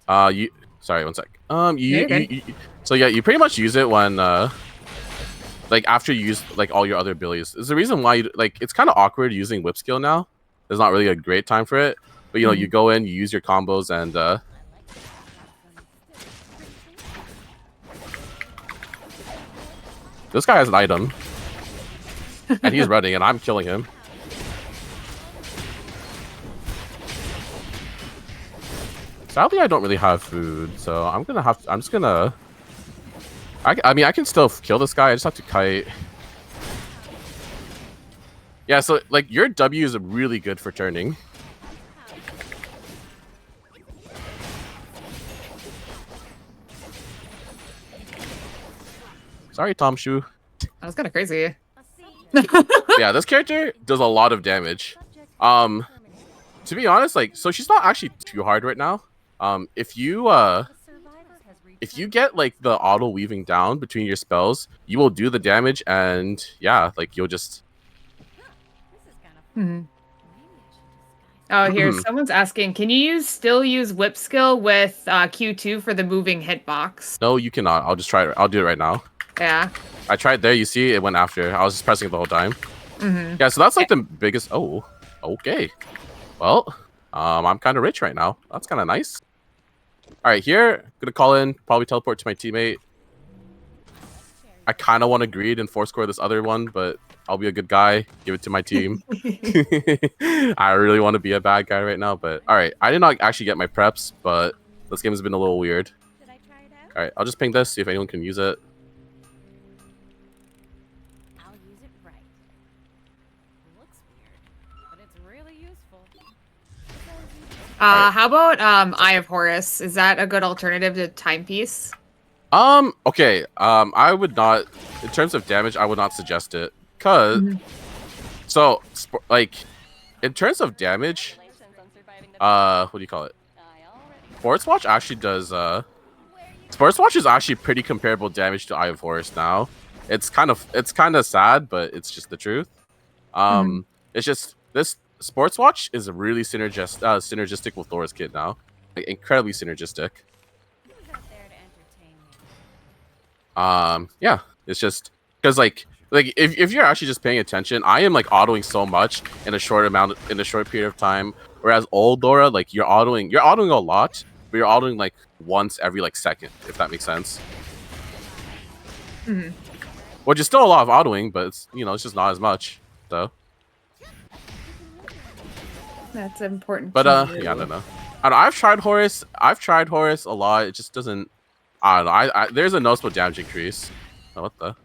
sorry, one sec. So yeah, you pretty much use it when like after you use like all your other abilities. There's a reason why like it's kind of awkward using whip skill now. There's not really a great time for it, but you know, you go in, you use your combos, and this guy has an item. And he's running, and I'm killing him. Sadly, I don't really have food, so I'm just gonna... I mean, I can still kill this guy. I just have to kite. Yeah, so, like, your W is really good for turning. Sorry, Tom Shu. That was kind of crazy. Yeah, this character does a lot of damage. To be honest, like, so she's not actually too hard right now. If you get like the auto weaving down between your spells, you will do the damage, and yeah, like you'll just. Oh, here someone's asking, can you still use whip skill with Q2 for the moving hitbox? No, you cannot. I'll just try it. I'll do it right now. Yeah. I tried there. You see, it went after. I was just pressing it the whole time. Yeah, so that's like the biggest. Oh, okay. Well, I'm kind of rich right now. That's kind of nice. All right, here, gonna call in, probably teleport to my teammate. I kind of want to greed and force score this other one, but I'll be a good guy. Give it to my team. I really want to be a bad guy right now, but all right. I did not actually get my preps, but this game has been a little weird. All right, I'll just ping this, see if anyone can use it. How about Eye of Horus? Is that a good alternative to Timepiece? Okay. I would not, in terms of damage, I would not suggest it. Cause so like in terms of damage, what do you call it? Sports Watch actually does Sports Watch is actually pretty comparable damage to Eye of Horus now. It's kind of sad, but it's just the truth. It's just this Sports Watch is really synergistic with Laura's kit now. Like, incredibly synergistic. Yeah, it's just because like if you're actually just paying attention, I am like autoing so much in a short period of time. Whereas old Laura, like you're autoing a lot, but you're autoing like once every like second, if that makes sense. Which is still a lot of autoing, but it's it's just not as much. So. That's important. But yeah, I don't know. I've tried Horus. A lot. It just doesn't. I don't know. There's a noticeable damage increase. Oh, what the?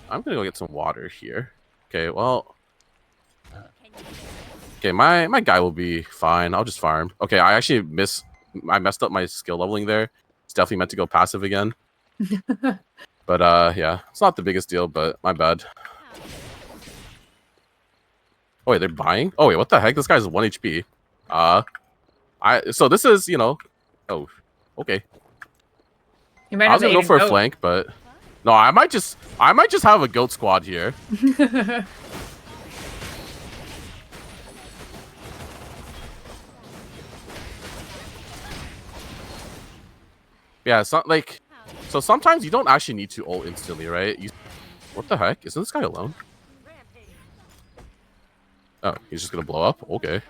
I'm gonna go get some water here. Okay, well. Okay, my guy will be fine. I'll just farm. Okay, I messed up my skill leveling there. It's definitely meant to go passive again. But yeah, it's not the biggest deal, but my bad. Oh wait, they're buying? Oh wait, what the heck? This guy's 1 HP. So this is, oh, okay. You might I was gonna go for a flank, but no, I might just have a goat squad here. Yeah, it's not like so sometimes you don't actually need to ult instantly, right? What the heck? Isn't this guy alone? Oh, he's just gonna blow up? Okay.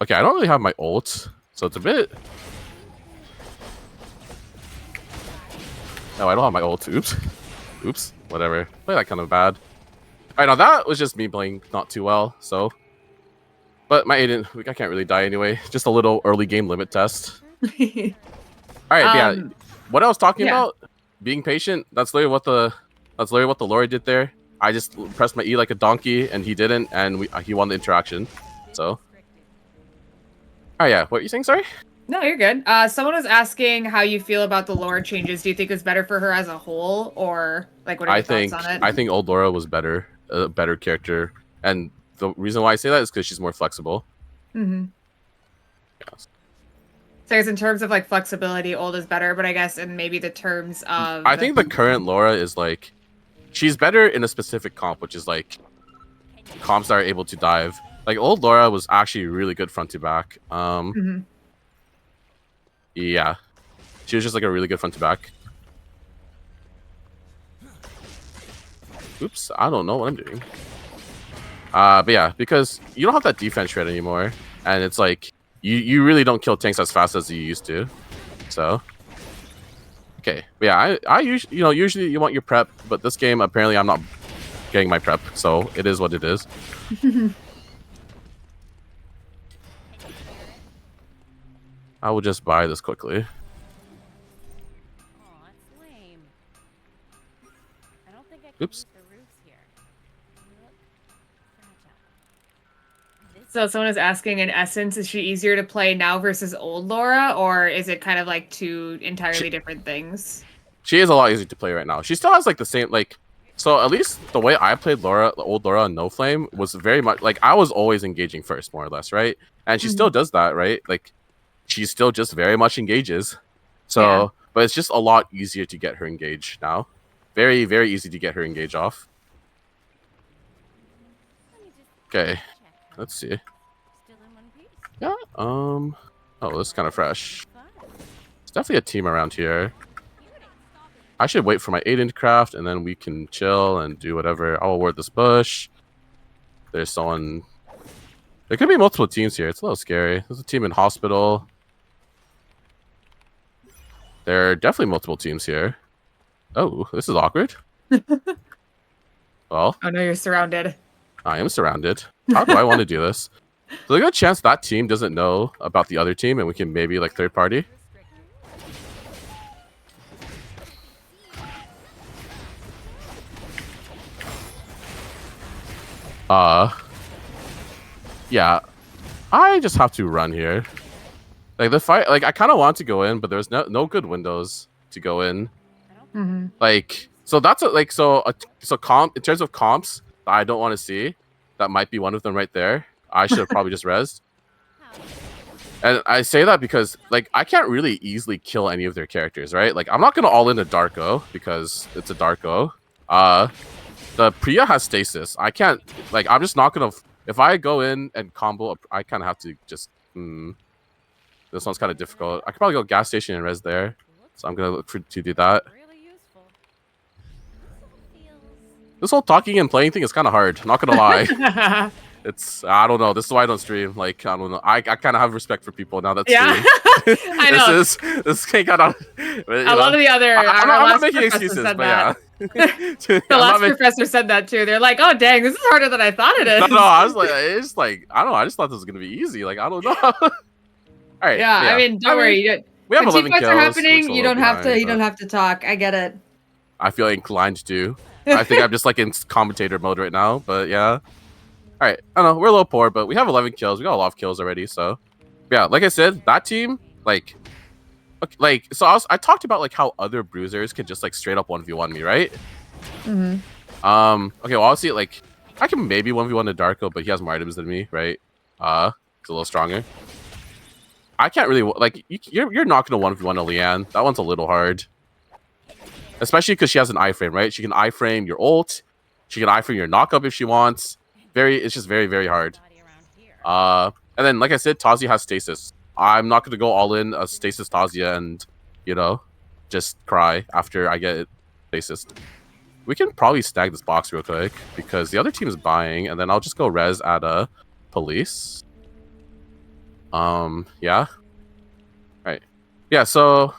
Okay, I don't really have my ult, so it's a bit... No, I don't have my ult. Oops. Oops. Whatever. Play that kind of bad. Alright, now that was just me playing not too well, so. But my Aiden, I can't really die anyway. Just a little early game limit test. Alright, yeah. What I was talking about, being patient, that's literally what the Laura did there. I just pressed my E like a donkey, and he didn't, and he won the interaction. So. Oh yeah, what are you saying? Sorry. No, you're good. Someone was asking how you feel about the lore changes. Do you think it's better for her as a whole, or like what are your thoughts on it? I think old Laura was better, a better character, and the reason why I say that is because she's more flexible. Mm-hmm. Yes. So I guess in terms of like flexibility, old is better, but I guess in maybe the terms of I think the current Laura is like, she's better in a specific comp, which is like comps that are able to dive. Like old Laura was actually really good front to back. Yeah, she was just like a really good front to back. Oops, I don't know what I'm doing. But yeah, because you don't have that defense shred anymore, and it's like you really don't kill tanks as fast as you used to. So okay, but yeah, I usually usually you want your prep, but this game apparently I'm not getting my prep, so it is what it is. I will just buy this quickly. Oops. So someone is asking, in essence, is she easier to play now versus old Laura, or is it kind of like two entirely different things? She is a lot easier to play right now. She still has like the same so at least the way I played Laura, the old Laura on No Flame, was very much like I was always engaging first, more or less, right? And she still does that, right? Like she still just very much engages. So, but it's just a lot easier to get her engaged now. Very, very easy to get her engaged off. Okay, let's see. Yeah. Oh, this is kind of fresh. It's definitely a team around here. I should wait for my Aiden to craft, and then we can chill and do whatever. I'll ward this bush. There's someone. There could be multiple teams here. It's a little scary. There's a team in hospital. There are definitely multiple teams here. Oh, this is awkward. Well. Oh no, you're surrounded. I am surrounded. How do I want to do this? So there's a good chance that team doesn't know about the other team, and we can maybe like third party. Yeah, I just have to run here. Like the fight, like I kind of want to go in, but there's no good windows to go in. Like, so that's so comp in terms of comps that I don't want to see. That might be one of them right there. I should have probably just rezzed. And I say that because like I can't really easily kill any of their characters, right? Like I'm not gonna all in a Darko because it's a Darko. The Priya has stasis. I can't like I'm just not gonna if I go in and combo I kind of have to just this one's kind of difficult. I could probably go gas station and res there. So I'm gonna look to do that. This whole talking and playing thing is kind of hard. Not gonna lie. It's I don't know. This is why I don't stream. Like I don't know. I kind of have respect for people now. That's I know. This kind of. A lot of the other. I'm not making excuses, but yeah. The last professor said that too. They're like, "Oh dang, this is harder than I thought it is." No, I was like, it's like I don't know. I just thought this was gonna be easy. Like I don't know. All right. Yeah, I mean, don't worry. We have 11 kills. Are happening. You don't have to. You don't have to talk. I get it. I feel inclined to. I think I'm just like in commentator mode right now. But yeah. All right, I don't know, we're a little poor, but we have 11 kills. We got a lot of kills already, so yeah. Like I said, that team, so I talked about like how other bruisers could just like straight up 1v1 me, right? Okay, well obviously like I can maybe 1v1 a Darko, but he has more items than me, right? He's a little stronger. I can't really like you're not gonna 1v1 a Leanne. That one's a little hard, especially because she has an iframe, right? She can iframe your ult, she can iframe your knockup if she wants. It's just very, very hard. And then, like I said, Tazi has stasis. I'm not going to go all in a stasis Tazia and, just cry after I get stasis. We can probably snag this box real quick because the other team is buying, and then I'll just go res at a police. Yeah. Right. Yeah, so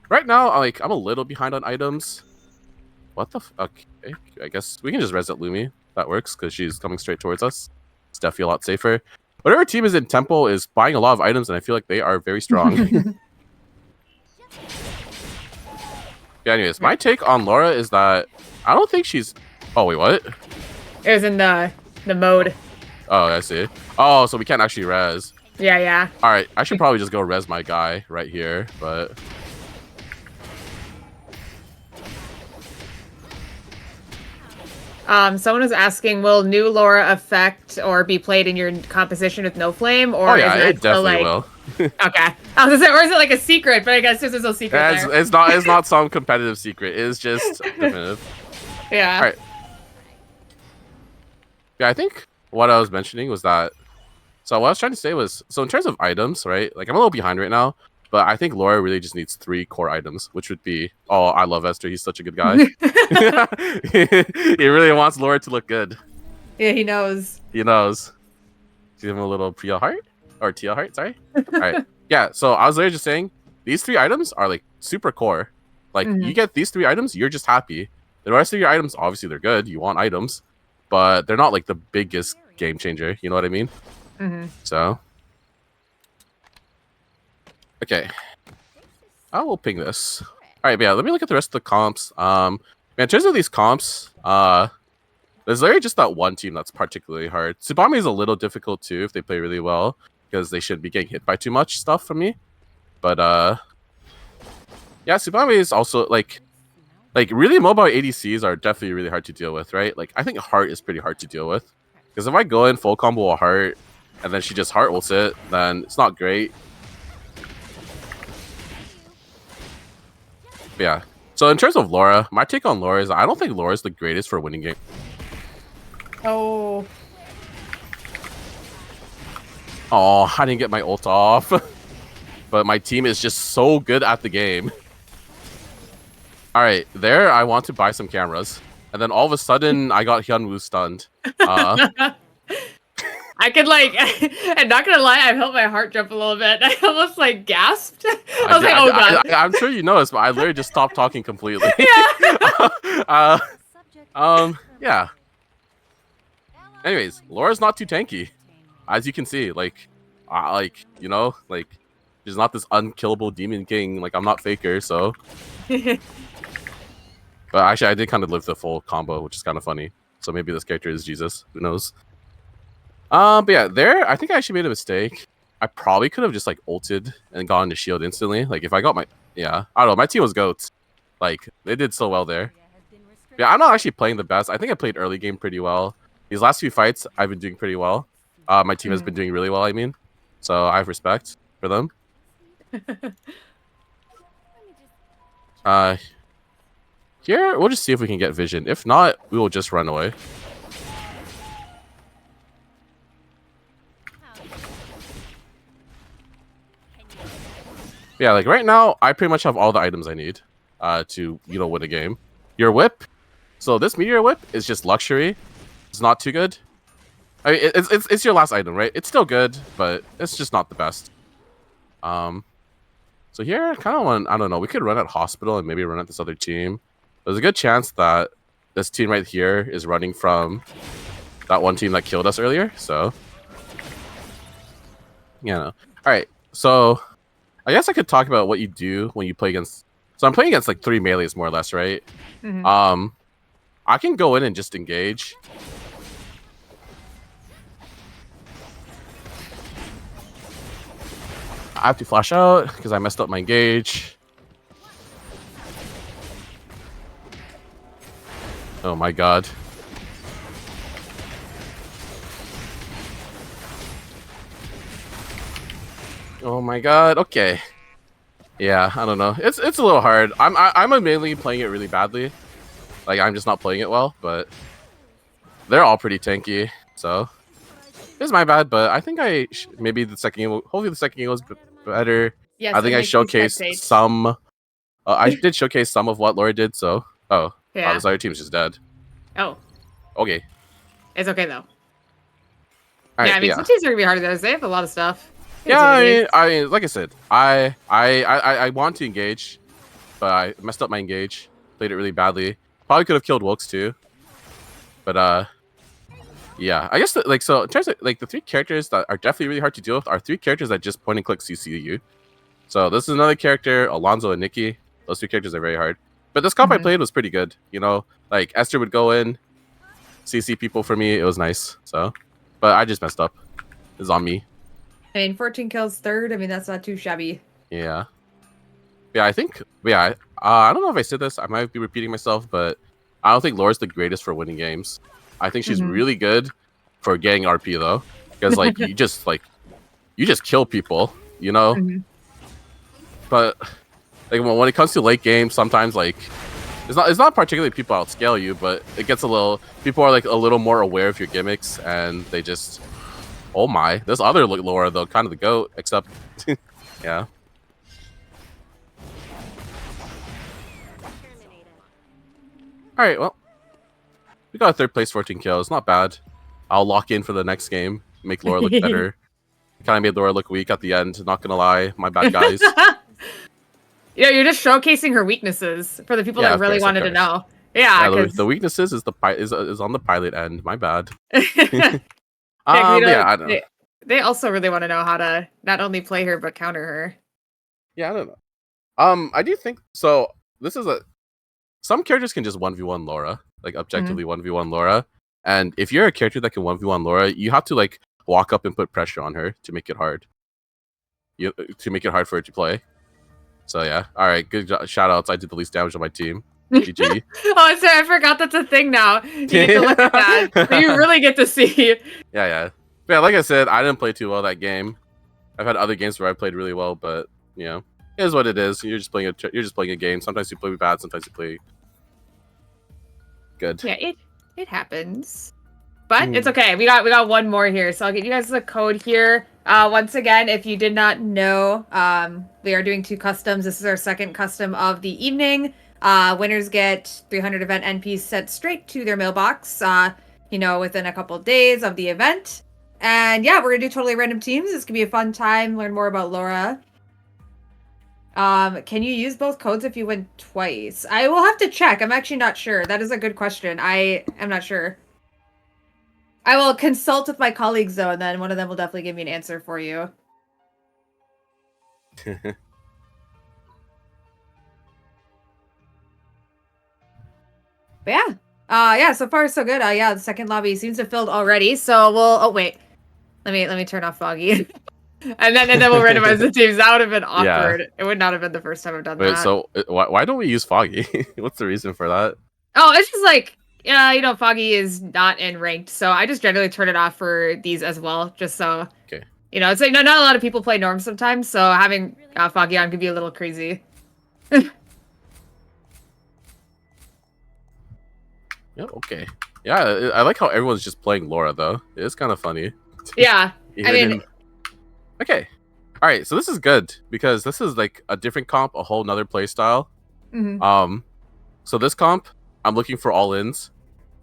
right now, I'm a little behind on items. What the? Okay, I guess we can just res at Lumi. That works because she's coming straight towards us. It's definitely a lot safer. Whatever team is in tempo is buying a lot of items, and I feel like they are very strong. Yeah, anyways, my take on Laura is that I don't think she's... Oh, wait, what? It was in the mode. Oh, I see. Oh, so we can't actually res. Yeah, yeah. All right, I should probably just go res my guy right here, but... Someone was asking, will new Laura affect or be played in your composition with no flame, or Oh yeah, is it definitely will. Okay, I was gonna say, or is it like a secret? But I guess there's no secret there. It's not some competitive secret. It's just definitive. Yeah. All right. Yeah, I think what I was mentioning was that. So what I was trying to say was, so in terms of items, right? Like I'm a little behind right now, but I think Laura really just needs 3 core items, which would be, oh, I love Esther. He's such a good guy. He really wants Laura to look good. Yeah, he knows. He knows. Give him a little Priya heart or Tia heart. Sorry. All right. Yeah. So I was literally just saying these 3 items are like super core. Like you get these 3 items, you're just happy. The rest of your items, obviously, they're good. You want items, but they're not like the biggest game changer. You know what I mean? So. Okay. I will ping this. All right, but yeah, let me look at the rest of the comps. Man, in terms of these comps, there's literally just that one team that's particularly hard. Tsubame is a little difficult too if they play really well, because they shouldn't be getting hit by too much stuff from me. But yeah, Tsubame is also like really mobile ADCs are definitely really hard to deal with, right? Like I think Heart is pretty hard to deal with, because if I go in full combo a Heart and then she just Heart ults it, then it's not great. But yeah. So in terms of Laura, my take on Laura is I don't think Laura is the greatest for winning game. Oh. Oh, I didn't get my ult off. But my team is just so good at the game. All right, there I want to buy some cameras. And then all of a sudden, I got Hyunwoo stunned. I could like, I'm not gonna lie, I felt my heart jump a little bit. I almost like gasped. I was like, oh god. I'm sure you noticed, but I literally just stopped talking completely. Yeah. Yeah. Anyways, Laura's not too tanky, as you can see. Like, you know, like she's not this unkillable demon king. Like I'm not Faker, so. But actually, I did kind of live the full combo, which is kind of funny. So maybe this character is Jesus. Who knows? But yeah, there, I think I actually made a mistake. I probably could have just like ulted and gone to shield instantly. Like if I got my, yeah, I don't know. My team was goats. Like they did so well there. Yeah, I'm not actually playing the best. I think I played early game pretty well. These last few fights, I've been doing pretty well. My team has been doing really well, I mean. So I have respect for them. Here, we'll just see if we can get vision. If not, we will just run away. Yeah, like right now, I pretty much have all the items I need to, you know, win a game. Your whip. So this meteor whip is just luxury. It's not too good. I mean, it's your last item, right? It's still good, but it's just not the best. So here, I kind of want, I don't know, we could run at hospital and maybe run at this other team. There's a good chance that this team right here is running from that one team that killed us earlier. So, you know. All right, so I guess I could talk about what you do when you play against. So I'm playing against like 3 melees more or less, right? I can go in and just engage. I have to flash out because I messed up my engage. Oh my god. Oh my god. Okay. Yeah, I don't know. It's a little hard. I'm mainly playing it really badly. Like I'm just not playing it well, but they're all pretty tanky. So it's my bad, but I think maybe the second game. Hopefully the second game was better. Yes, I think I showcased some. I did showcase some of what Laura did. So yeah. This other team's just dead. Oh. Okay. It's okay though. Right, yeah, I mean some teams are gonna be hard to. They have a lot of stuff. Yeah, I mean, like I said, I want to engage. but I messed up my engage. Played it really badly. Probably could have killed Wilkes too. But yeah, I guess so in terms of like the 3 characters that are definitely really hard to deal with are 3 characters that just point and click CC you. So this is another character, Alonzo and Nikki. Those 3 characters are very hard. But this comp I played was pretty good. You know, like Esther would go in, CC people for me. It was nice. So, but I just messed up. It's on me. I mean, 14 kills third. I mean, that's not too shabby. Yeah. Yeah, I think. Yeah, I don't know if I said this. I might be repeating myself, but I don't think Laura's the greatest for winning games. I think she's really good for getting RP though, because like you just kill people, you know. But like when it comes to late game, sometimes like it's not particularly people outscale you, but it gets people are like a little more aware of your gimmicks, and they just, oh my, this other Laura though, kind of the GOAT, except yeah. Alright, well, we got a 3rd place, 14 kills. Not bad. I'll lock in for the next game, make Laura look better. Kind of made Laura look weak at the end, not gonna lie. My bad, guys. Yeah, you're just showcasing her weaknesses for the people that really wanted to know. Yeah, the weaknesses is on the pilot end. My bad. Yeah, I don't know. They also really want to know how to not only play her but counter her. Yeah, I don't know. I do think so. Some characters can just 1v1 Laura, like objectively 1v1 Laura. And if you're a character that can 1v1 Laura, you have to like walk up and put pressure on her to make it hard. To make it hard for her to play. So yeah, all right, good shout outs. I did the least damage on my team. GG. Oh, sorry, I forgot that's a thing now. You get to look at that. So you really get to see. Yeah. Yeah, like I said, I didn't play too well that game. I've had other games where I played really well, but you know, it is what it is. You're just playing a game. Sometimes you play bad, sometimes you play good. Yeah, it happens. But it's okay. We got one more here, so I'll get you guys the code here. Once again, if you did not know, we are doing 2 customs. This is our 2nd custom of the evening. Winners get 300 event NPs sent straight to their mailbox, within a couple of days of the event. And yeah, we're gonna do totally random teams. This could be a fun time. Learn more about Laura. Can you use both codes if you win twice? I will have to check. I'm actually not sure. That is a good question. I am not sure. I will consult with my colleagues though, and then one of them will definitely give me an answer for you. But yeah, so far so good. Yeah, the 2nd lobby seems to have filled already. So oh wait, let me turn off Foggy, and then we'll randomize the teams. That would have been awkward. Yeah. It would not have been the first time I've done that. So why don't we use Foggy? What's the reason for that? Oh, it's just like, Foggy is not in ranked, so I just generally turn it off for these as well, just so. Okay. It's like not a lot of people play Norm sometimes, so having Foggy on could be a little crazy. Yeah, okay. Yeah, I like how everyone's just playing Laura, though. It's kind of funny. Yeah, I mean... Okay. All right, so this is good, because this is, like, a different comp, a whole nother play style. So this comp, I'm looking for all-ins.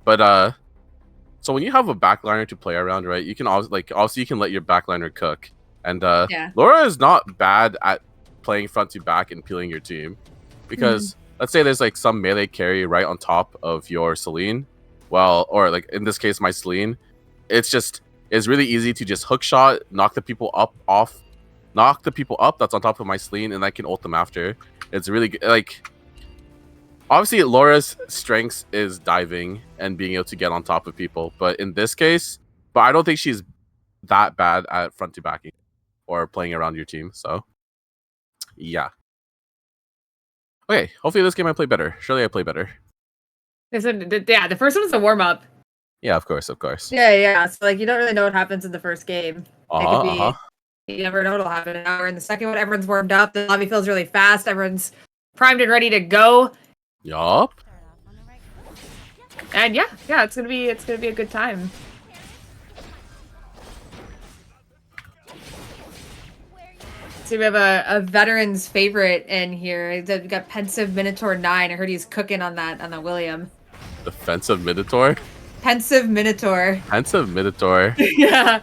But, so when you have a backliner to play around, right, you can obviously you can let your backliner cook. And, Laura is not bad at playing front to back and peeling your team. Because... let's say there's like some melee carry right on top of your Celine. Well, or like in this case, my Celine. It's really easy to just hook shot, knock the people up that's on top of my Celine, and I can ult them after. It's really good. Like, obviously, Laura's strengths is diving and being able to get on top of people. But in this case, I don't think she's that bad at front to backing or playing around your team. So, yeah. Okay, hopefully this game I play better. Surely I play better. The first one was a warm-up. Yeah, of course. Yeah. So, like, you don't really know what happens in the first game. You never know what'll happen. An hour in the second one, everyone's warmed up. The lobby feels really fast. Everyone's primed and ready to go. Yup. And yeah, it's gonna be a good time. So we have a veteran's favorite in here. We got Pensive Minotaur 9. I heard he's cooking on the William. Defensive Minotaur? Pensive Minotaur. Pensive Minotaur. Yeah.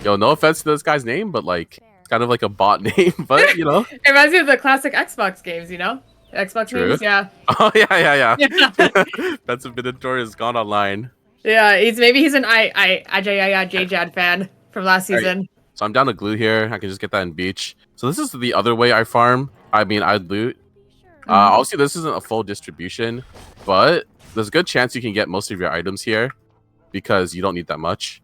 Yo, no offense to this guy's name, but like, it's kind of like a bot name, but you know. It reminds me of the classic Xbox games, you know? Xbox True. memes, yeah. Oh yeah. Yeah, That's a Minotaur has gone online. yeah. Maybe he's an JJad fan from last season. So I'm down to glue here. I can just get that in beach. So this is the other way I farm. I mean, I loot. Obviously, this isn't a full distribution, but there's a good chance you can get most of your items here because you don't need that much.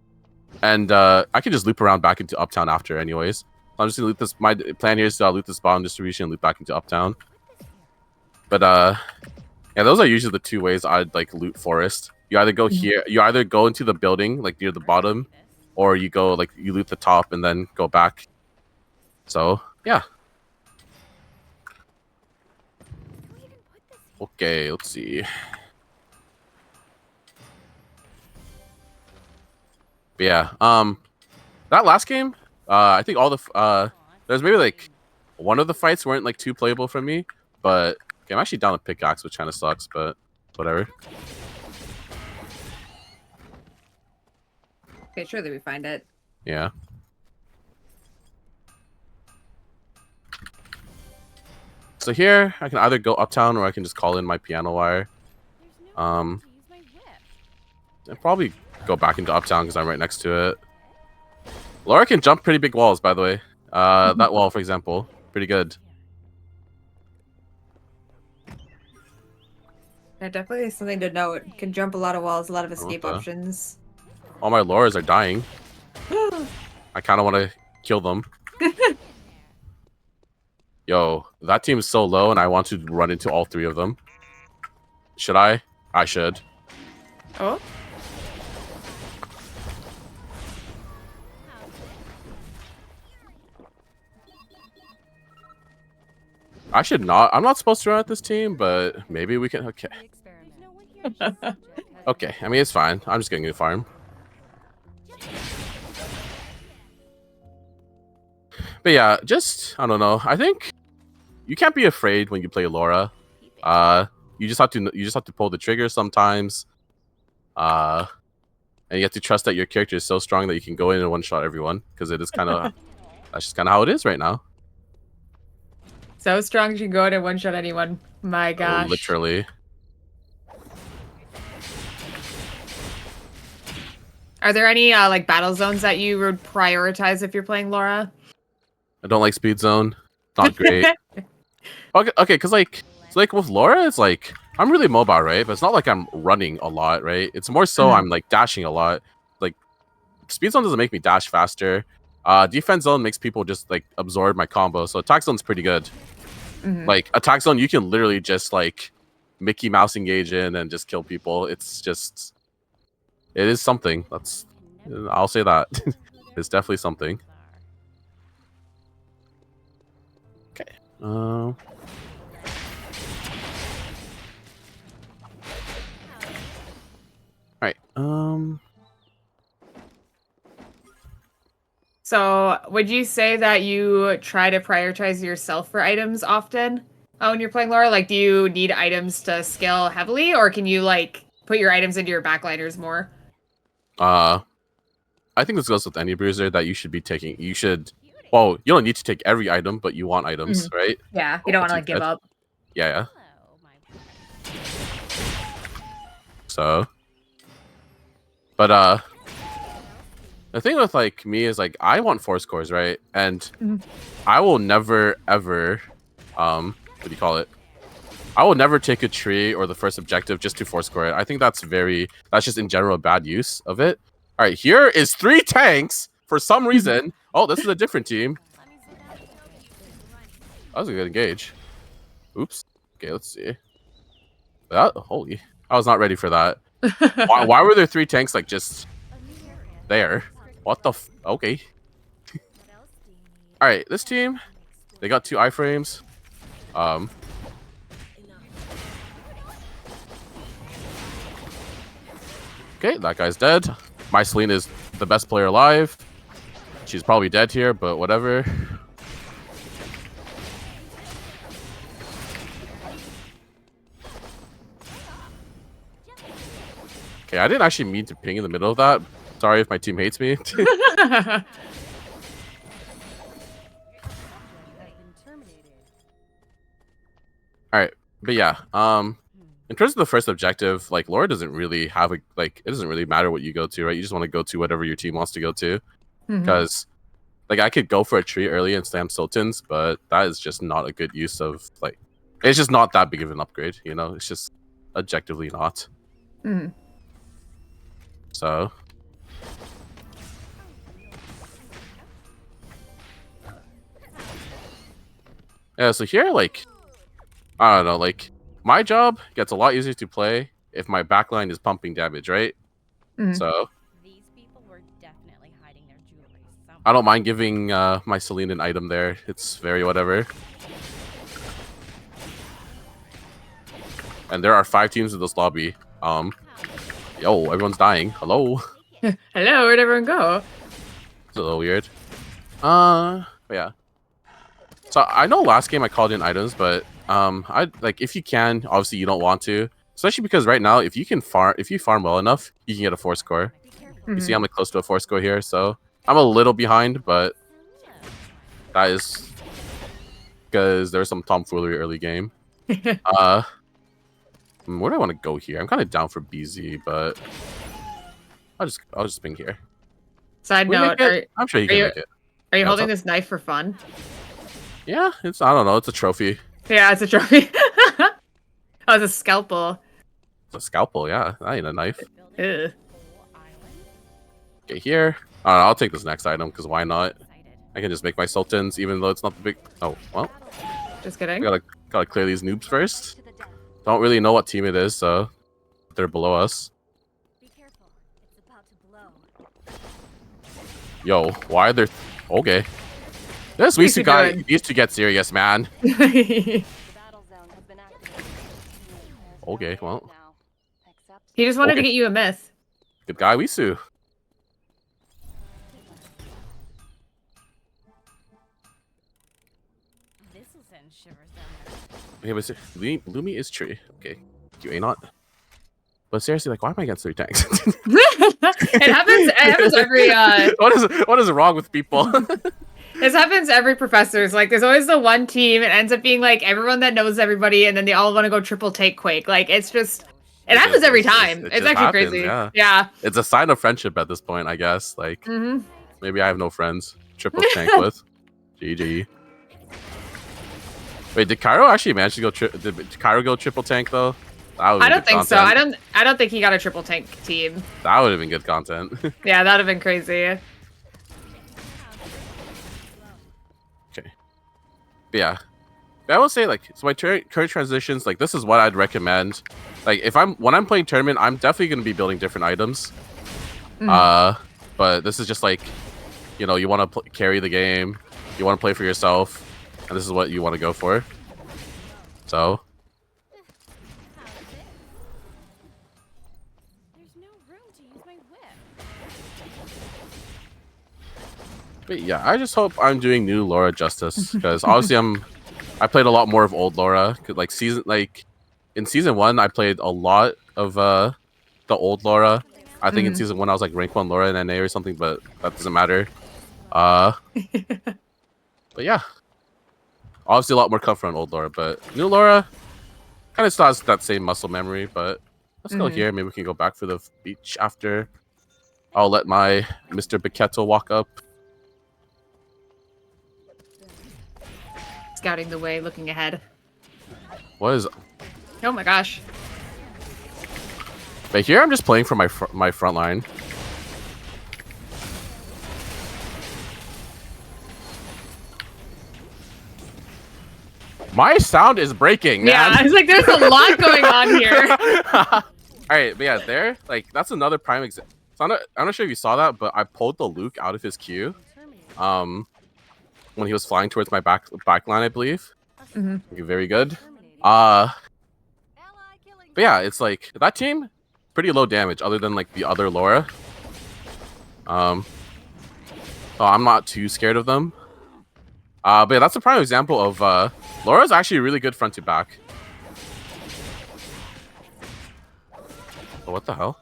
And I can just loop around back into Uptown after anyways. I'm just gonna loot this. My plan here is to loot this bottom distribution and loop back into Uptown. But yeah, those are usually the two ways I'd like loot forest. You either go here, you either go into the building like near the bottom, or you go like you loot the top and then go back. So yeah. Okay, let's see. But yeah, that last game, I think all the there's maybe like one of the fights weren't like too playable for me, but okay, I'm actually down to pickaxe, which kind of sucks, but whatever. Okay, sure that we find it. Yeah. So here, I can either go uptown or I can just call in my piano wire. I'll probably go back into uptown because I'm right next to it. Laura can jump pretty big walls, by the way. That wall, for example, pretty good. Yeah, definitely something to note. Can jump a lot of walls, a lot of escape Okay. options. All my Lauras are dying. I kind of want to kill them. Yo, that team is so low, and I want to run into all three of them. Should I? I should. Oh? I should not. I'm not supposed to run at this team, but maybe we can. Okay. Okay. I mean, it's fine. I'm just getting a farm. But yeah, just I don't know. I think you can't be afraid when you play Laura. You just have to pull the trigger sometimes. And you have to trust that your character is so strong that you can go in and one shot everyone because it is kind of that's just kind of how it is right now. So strong you can go in and one shot anyone. My gosh. Literally. Are there any like battle zones that you would prioritize if you're playing Laura? I don't like speed zone. Not great. Okay, because like it's like with Laura, it's like I'm really mobile, right? But it's not like I'm running a lot, right? It's more so I'm like dashing a lot. Like speed zone doesn't make me dash faster. Defense zone makes people just like absorb my combo. So attack zone's pretty good. Like attack zone, you can literally just like Mickey Mouse engage in and just kill people. It's just it is something. I'll say that. It's definitely something. Okay. All right. So, would you say that you try to prioritize yourself for items often when you're playing Laura? Like, do you need items to scale heavily, or can you like put your items into your backliners more? I think this goes with any bruiser that you should be taking. You should. Well, you don't need to take every item, but you want items, right? Yeah, you don't want to like give up. Yeah. So, but the thing with like me is like I want 4 scores, right? And I will never ever what do you call it? I will never take a tree or the first objective just to 4 score it. I think that's just in general a bad use of it. All right, here is 3 tanks for some reason. Oh, this is a different team. That was a good engage. Oops. Okay, let's see. Holy, I was not ready for that. Why were there 3 tanks like just there? What the okay. All right, this team, they got 2 iframes. Okay, that guy's dead. Mooseoliniㅅ is the best player alive. She's probably dead here, but whatever. Okay, I didn't actually mean to ping in the middle of that. Sorry if my team hates me. All right, but yeah, in terms of the first objective, like Laura doesn't really have a like. It doesn't really matter what you go to, right? You just want to go to whatever your team wants to go to, because like I could go for a tree early and slam sultans, but that is just not a good use of like. It's just not that big of an upgrade, you know. It's just objectively not. So. Yeah, so here, like, I don't know, like, my job gets a lot easier to play if my backline is pumping damage, right? So, These people were definitely hiding their jewelry somewhere. I don't mind giving my Celine an item there. It's very whatever. And there are 5 teams in this lobby. Yo, everyone's dying. Hello. Hello, where'd everyone go? It's a little weird. Yeah. So I know last game I called in items, but I like if you can, obviously you don't want to, especially because right now if you farm well enough, you can get a 4 score. You see, I'm like close to a 4 score here, so I'm a little behind, but that is because there's some tomfoolery early game. Where do I want to go here? I'm kind of down for BZ, but I'll just ping here. Side note, I'm sure he can make it. Are you holding this knife for fun? Yeah, I don't know, it's a trophy. Yeah, it's a trophy. Oh, it's a scalpel. It's a scalpel, yeah. That ain't a knife. Ew. Okay, here. I don't know, I'll take this next item, because why not? I can just make my sultans, even though it's not the big... Oh, well. Just kidding. Gotta clear these noobs first. Don't really know what team it is, so... They're below us. Be careful. It's about to blow. Yo, why are there... Okay. This Wisu guy needs to get serious, man. The battle zone has been activated. Okay, well. He just wanted to get you a myth. Good guy, Wisu. This will send shivers down Okay, but Lumi is true. Okay, you ain't not. But seriously, like, why am I against 3 tanks? It happens every What is wrong with people? This happens every professor's. Like, there's always the one team. It ends up being like everyone that knows everybody, and then they all want to go triple take Quake. Like, it's just, it happens every time. It's actually happens, crazy. Yeah. Yeah. It's a sign of friendship at this point, I guess. Like, maybe I have no friends. Triple tank with. GG. Wait, did Cairo actually manage to go? Did Cairo go triple tank though? I don't think so. I don't think he got a triple tank team. That would have been good content. Yeah, that would have been crazy. But yeah, but I will say, like, so my current transitions, like, this is what I'd recommend. Like, when I'm playing tournament, I'm definitely going to be building different items. But this is just like, you know, you want to carry the game, you want to play for yourself, and this is what you want to go for. So. There's no room to use my whip. But yeah, I just hope I'm doing new Laura justice, because obviously I played a lot more of old Laura. Like in season 1, I played a lot of the old Laura. I think in season 1 I was like rank 1 Laura in NA or something, but that doesn't matter. But yeah, obviously a lot more comfort on old Laura, but new Laura kind of still has that same muscle memory. But let's go here. Maybe we can go back for the beach after. I'll let my Mr. Biketto walk up. Scouting the way, looking ahead. What is? Oh my gosh. But here I'm just playing for my front line. My sound is breaking, man. Yeah, it's like there's a lot going on here. Alright, but yeah, there, like, that's another prime example. So I'm not sure if you saw that, but I pulled the Luke out of his queue. When he was flying towards my back line, I believe. Very good. But yeah, it's like that team, pretty low damage, other than like the other Laura. So I'm not too scared of them. But yeah, that's a prime example of Laura's actually really good front to back. Oh, what the hell?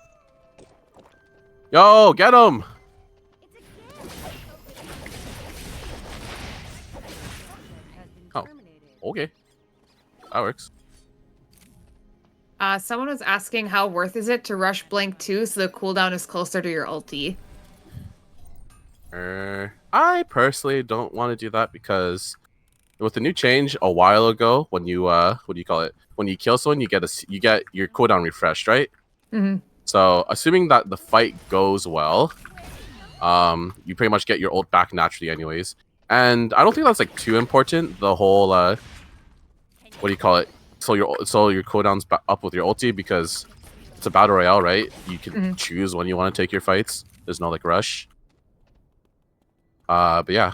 Yo, get him! Oh, okay. That works. Someone was asking how worth is it to rush Blink 2 so the cooldown is closer to your ulti? I personally don't want to do that because with the new change a while ago, when you what do you call it? When you kill someone, you get your cooldown refreshed, right? Mm-hmm. So assuming that the fight goes well, you pretty much get your ult back naturally, anyways. And I don't think that's like too important. The whole what do you call it? So your cooldown's up with your ulti because it's a battle royale, right? You can choose when you want to take your fights. There's no like rush. But yeah.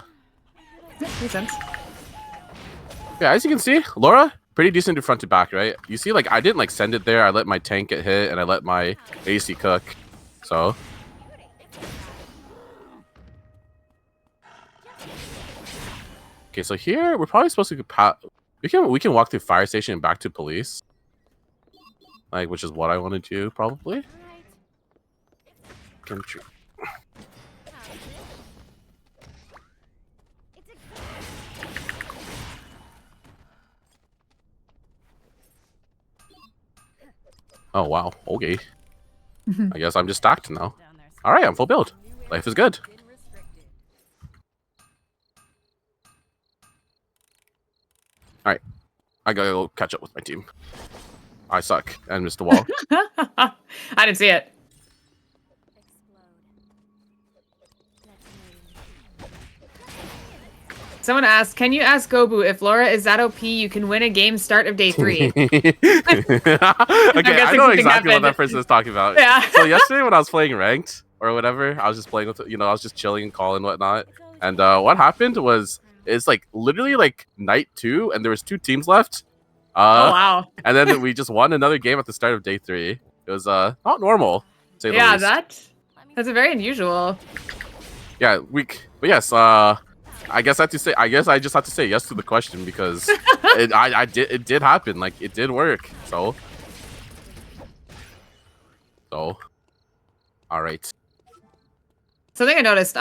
Makes sense. Yeah, as you can see, Laura, pretty decent to front to back, right? You see, like, I didn't, like, send it there. I let my tank get hit, and I let my AC cook. So. Okay, so here, we're probably supposed to we can walk through fire station and back to police. Like, which is what I want to do, probably. Oh, wow. Okay. I guess I'm just stacked now. Alright, I'm full build. Life is good. Alright. I gotta go catch up with my team. I suck and missed the wall. I didn't see it. Someone asked, can you ask Gobu if Laura is that OP, you can win a game start of day 3? Okay, I know exactly what that person is talking about. Yeah. So yesterday when I was playing ranked or whatever, I was just playing with, I was just chilling and calling and whatnot. And what happened was, it's like literally like night 2 and there was 2 teams left. Oh, wow. And then we just won another game at the start of day 3. It was not normal, to say the least. That's a very unusual. Yeah, weak. But yes, I guess I just have to say yes to the question because it did happen. Like it did work. So all right. Something I noticed,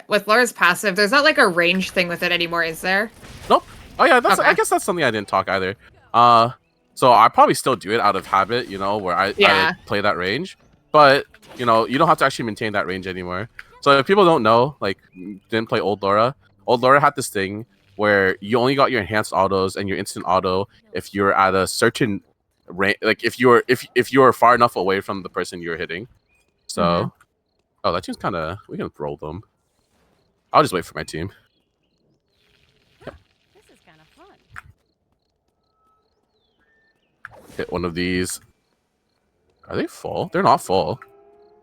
with Laura's passive, there's not like a range thing with it anymore, is there? Nope. Oh yeah, Okay. I guess that's something I didn't talk either. So I probably still do it out of habit, where I play that range. But you don't have to actually maintain that range anymore. So if people don't know, like didn't play old Laura had this thing where you only got your enhanced autos and your instant auto if you're at a certain range, like if you're far enough away from the person you're hitting. So, oh, that team's kind of, we can roll them. I'll just wait for my team. This is kind of fun. Hit one of these. Are they full? They're not full.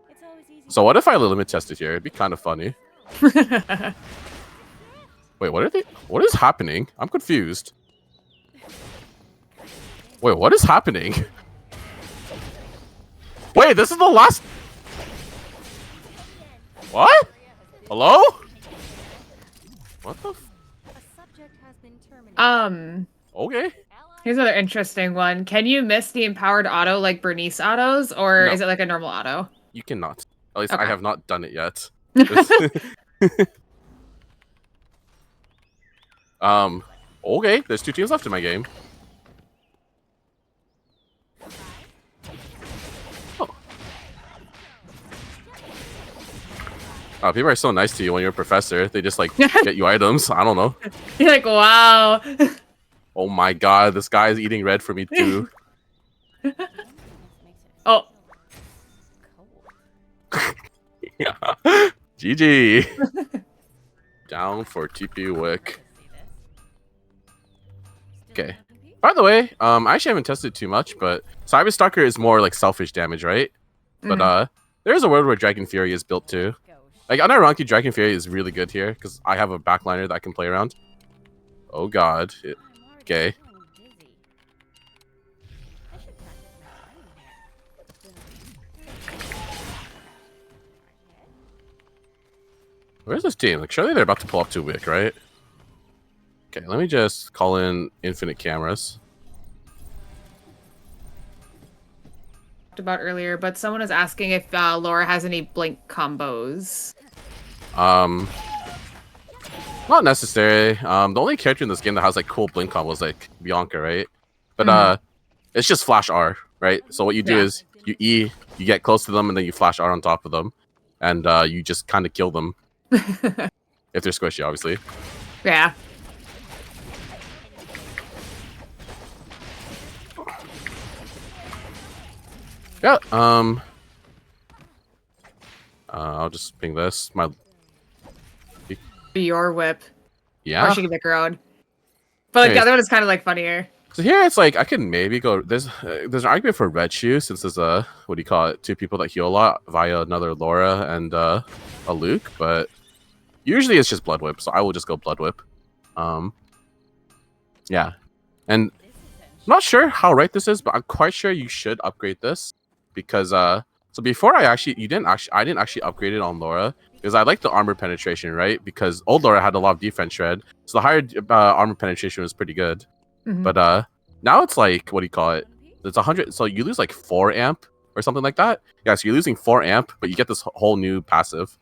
It's always easy. So what if I limit tested here? It'd be kind of funny. Wait, what is happening? I'm confused. Wait, what is happening? Wait, this is the last... What? Hello? What the Okay. Here's another interesting one. Can you miss the empowered auto like Bernice autos, or is it like a normal auto? You cannot. At least I have not done it yet. Okay, there's 2 teams left in my game. Oh, people are so nice to you when you're a professor. They just like get you items. I don't know. You're like, wow. Oh my god, this guy is eating red for me too. Oh. Yeah. GG. Down for TP Wick. Okay. By the way, I actually haven't tested too much, but Cyberstalker is more like selfish damage, right? But there's a world where Dragon Fury is built too. Like, unironically, Dragon Fury is really good here because I have a backliner that I can play around. Oh god. Okay. Where's this team? Like, surely they're about to pull up to Wick, right? Okay, let me just call in infinite cameras. About earlier, but someone was asking if Laura has any blink combos. Not necessary. The only character in this game that has like cool blink combos like Bianca, right? But it's just flash R. right? So what you do is you E, you get close to them, and then you flash R on top of them, and you just kind of kill them if they're squishy, obviously. Yeah. Yeah. I'll just ping this. Your whip. Yeah. Or she can pick her own. But like the other one is kind of like funnier. So here it's like I can maybe go. There's an argument for red shoe since there's what do you call it? 2 people that heal a lot via another Laura and a Luke, but usually it's just blood whip. So I will just go blood whip. Yeah, and I'm not sure how right this is, but I'm quite sure you should upgrade this because so before I didn't actually upgrade it on Laura because I like the armor penetration, right? Because old Laura had a lot of defense shred, so the higher armor penetration was pretty good. But now it's like, what do you call it? It's 100, so you lose like 4 amp or something like that. Yeah, so you're losing 4 amp, but you get this whole new passive.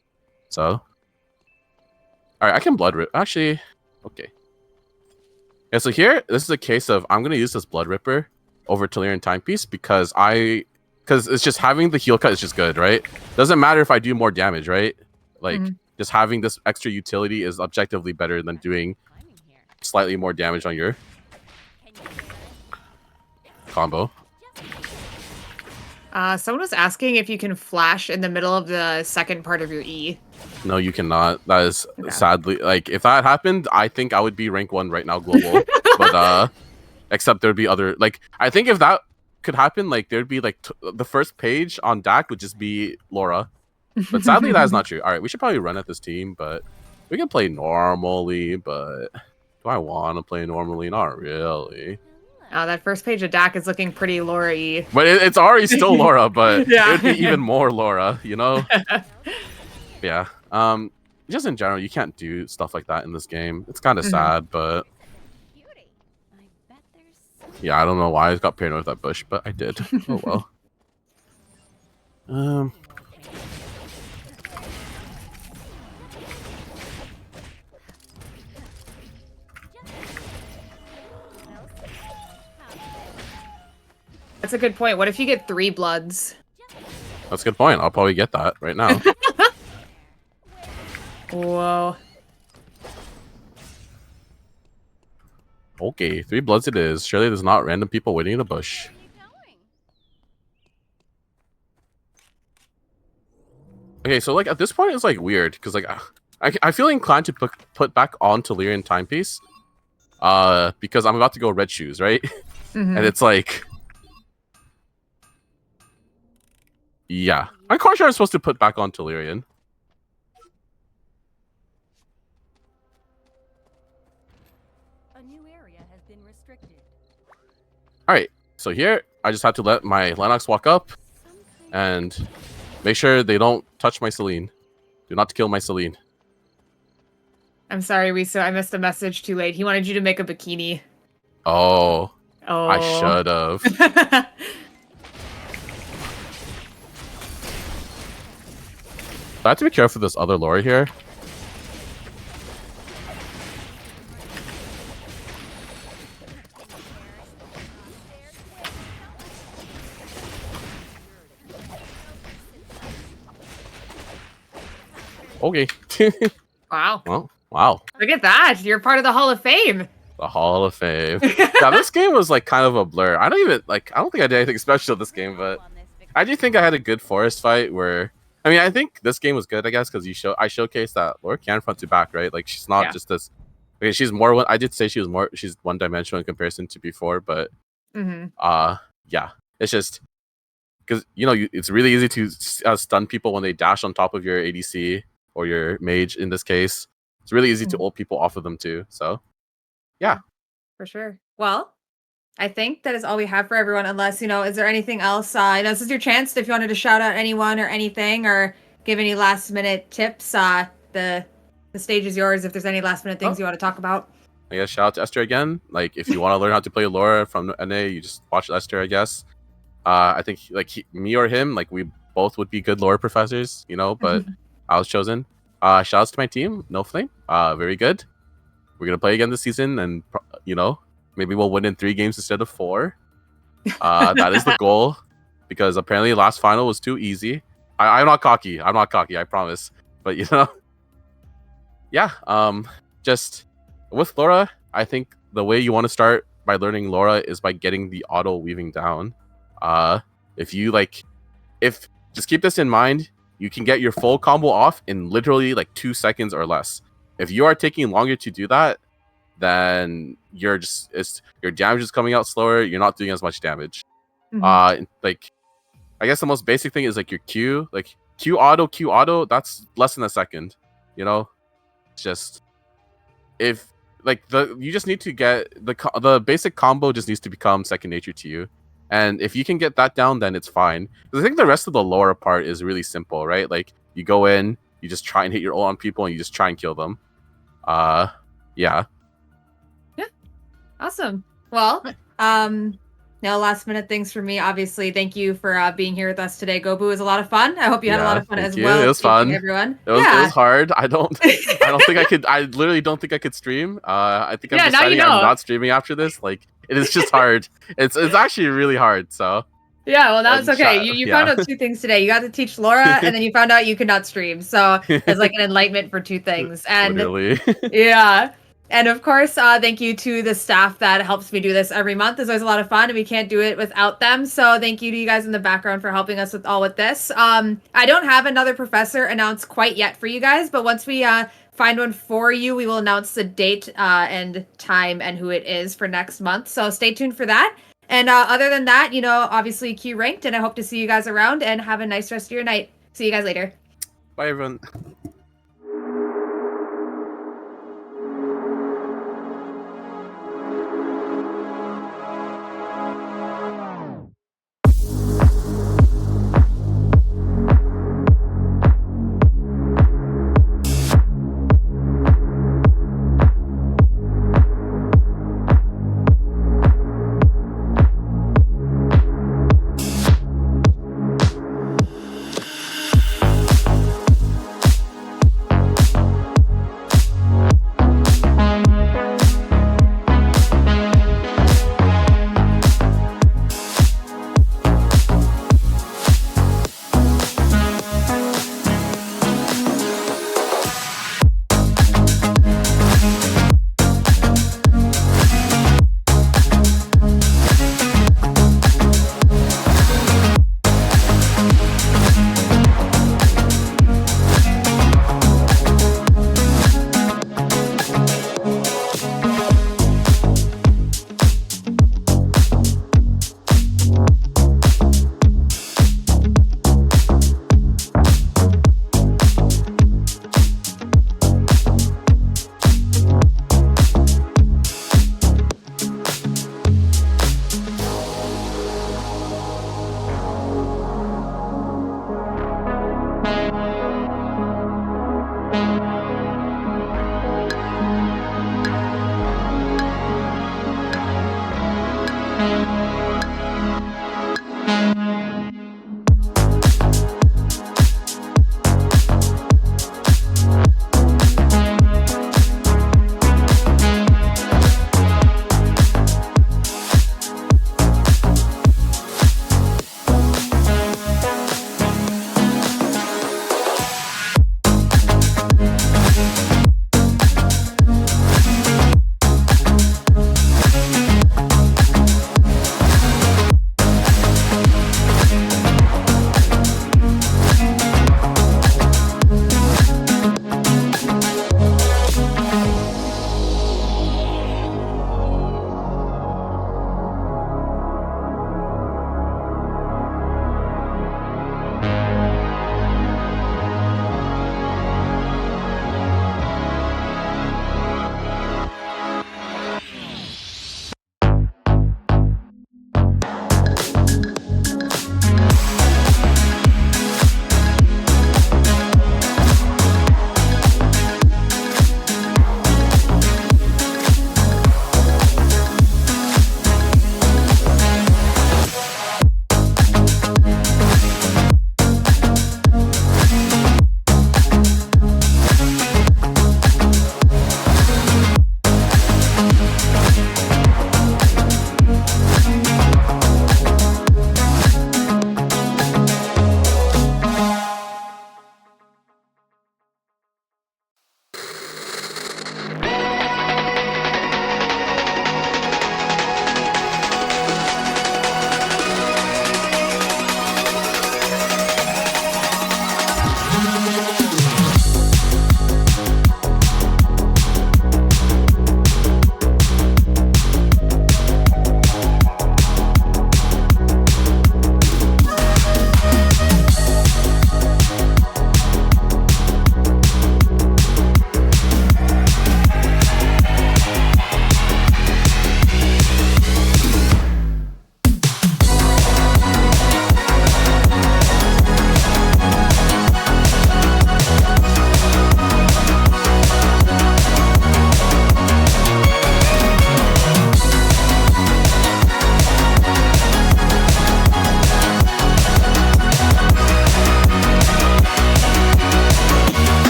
So, all right, I can blood rip. Actually, okay. Yeah, so here, this is a case of I'm gonna use this blood ripper over Telerian Timepiece because it's just having the heal cut is just good, right? Doesn't matter if I do more damage, right? Like just having this extra utility is objectively better than doing slightly more damage on your combo. Someone was asking if you can flash in the middle of the second part of your E. No, you cannot. That is sadly, like, if that happened, I think I would be rank 1 right now global. But except there'd be other, like, I think if that could happen, like, there'd be like the first page on DAC would just be Laura. But sadly, that is not true. All right, we should probably run at this team, but we can play normally. But do I want to play normally? Not really. Oh, that first page of DAC is looking pretty Laura-y. But it's already still Laura, but Yeah. it would be even more Laura, you know? Yeah. Just in general, you can't do stuff like that in this game. It's kind of sad, but yeah, I don't know why I got paranoid with that bush, but I did. Oh well. That's a good point. What if you get 3 bloods? That's a good point. I'll probably get that right now. Whoa. Okay, 3 bloods it is. Surely there's not random people waiting in the bush. Okay, so like at this point it's like weird because like I feel inclined to put back on Telerian Timepiece because I'm about to go red shoes, right? And it's like, yeah, I'm quite sure I'm supposed to put back on Telerian. All right, so here I just had to let my Lennox walk up and make sure they don't touch my Celine. Do not kill my Celine. I'm sorry, Riso. I missed the message too late. He wanted you to make a bikini. Oh. Oh. I should have. I have to be careful with this other Laura here. Okay. Wow. Well, wow. Look at that. You're part of the Hall of Fame. The Hall of Fame. Yeah, this game was like kind of a blur. I don't think I did anything special this game, but I do think I had a good forest fight where, I mean, I think this game was good, I guess, because I showcased that Laura can front to back, right? Like, she's not just this, okay, she's more, I did say she's one-dimensional in comparison to before, but yeah, it's just, because, you know, it's really easy to stun people when they dash on top of your ADC or your mage in this case. It's really easy to ult people off of them too, so yeah. For sure. Well, I think that is all we have for everyone, unless, you know, is there anything else? This is your chance if you wanted to shout out anyone or anything or give any last minute tips. The stage is yours if there's any last minute things you want to talk about. I guess shout out to Esther again. Like, if you want to learn how to play Laura from NA, you just watch Esther, I guess. I think like me or him, like we both would be good Laura professors, you know, but I was chosen. Shout outs to my team, No Flame. Very good. We're gonna play again this season, and you know, maybe we'll win in 3 games instead of 4. That is the goal, because apparently last final was too easy. I'm not cocky. I'm not cocky. I promise. But you know, yeah. Just with Laura, I think the way you want to start by learning Laura is by getting the auto weaving down. If you like, if just keep this in mind, you can get your full combo off in literally like 2 seconds or less. If you are taking longer to do that, then your damage is coming out slower. You're not doing as much damage. Like, I guess the most basic thing is like your Q, like Q auto. That's less than a second. You know, it's just if like you just need to get the basic combo just needs to become second nature to you. And if you can get that down, then it's fine. Because I think the rest of the Laura part is really simple, right? Like you go in, you just try and hit your ult on people, and you just try and kill them. Yeah. Awesome. Well, now last minute things for me. Obviously, thank you for being here with us today. Gobu was a lot of fun. I hope you had a lot of fun as well. It was fun. Everyone. It was hard. I don't think I could. I literally don't think I could stream. I think I'm deciding I'm not streaming after this. Like, it is just hard. It's actually really hard. So. Yeah, well, that's okay. You found out 2 things today. You got to teach Laura, and then you found out you could not stream. So it's like an enlightenment for 2 things. And literally. Yeah. And of course, thank you to the staff that helps me do this every month. It's always a lot of fun, and we can't do it without them. So thank you to you guys in the background for helping us with this. I don't have another professor announced quite yet for you guys, but once we find one for you, we will announce the date and time and who it is for next month. So stay tuned for that. And other than that, you know, obviously Q ranked, and I hope to see you guys around, and have a nice rest of your night. See you guys later. Bye, everyone.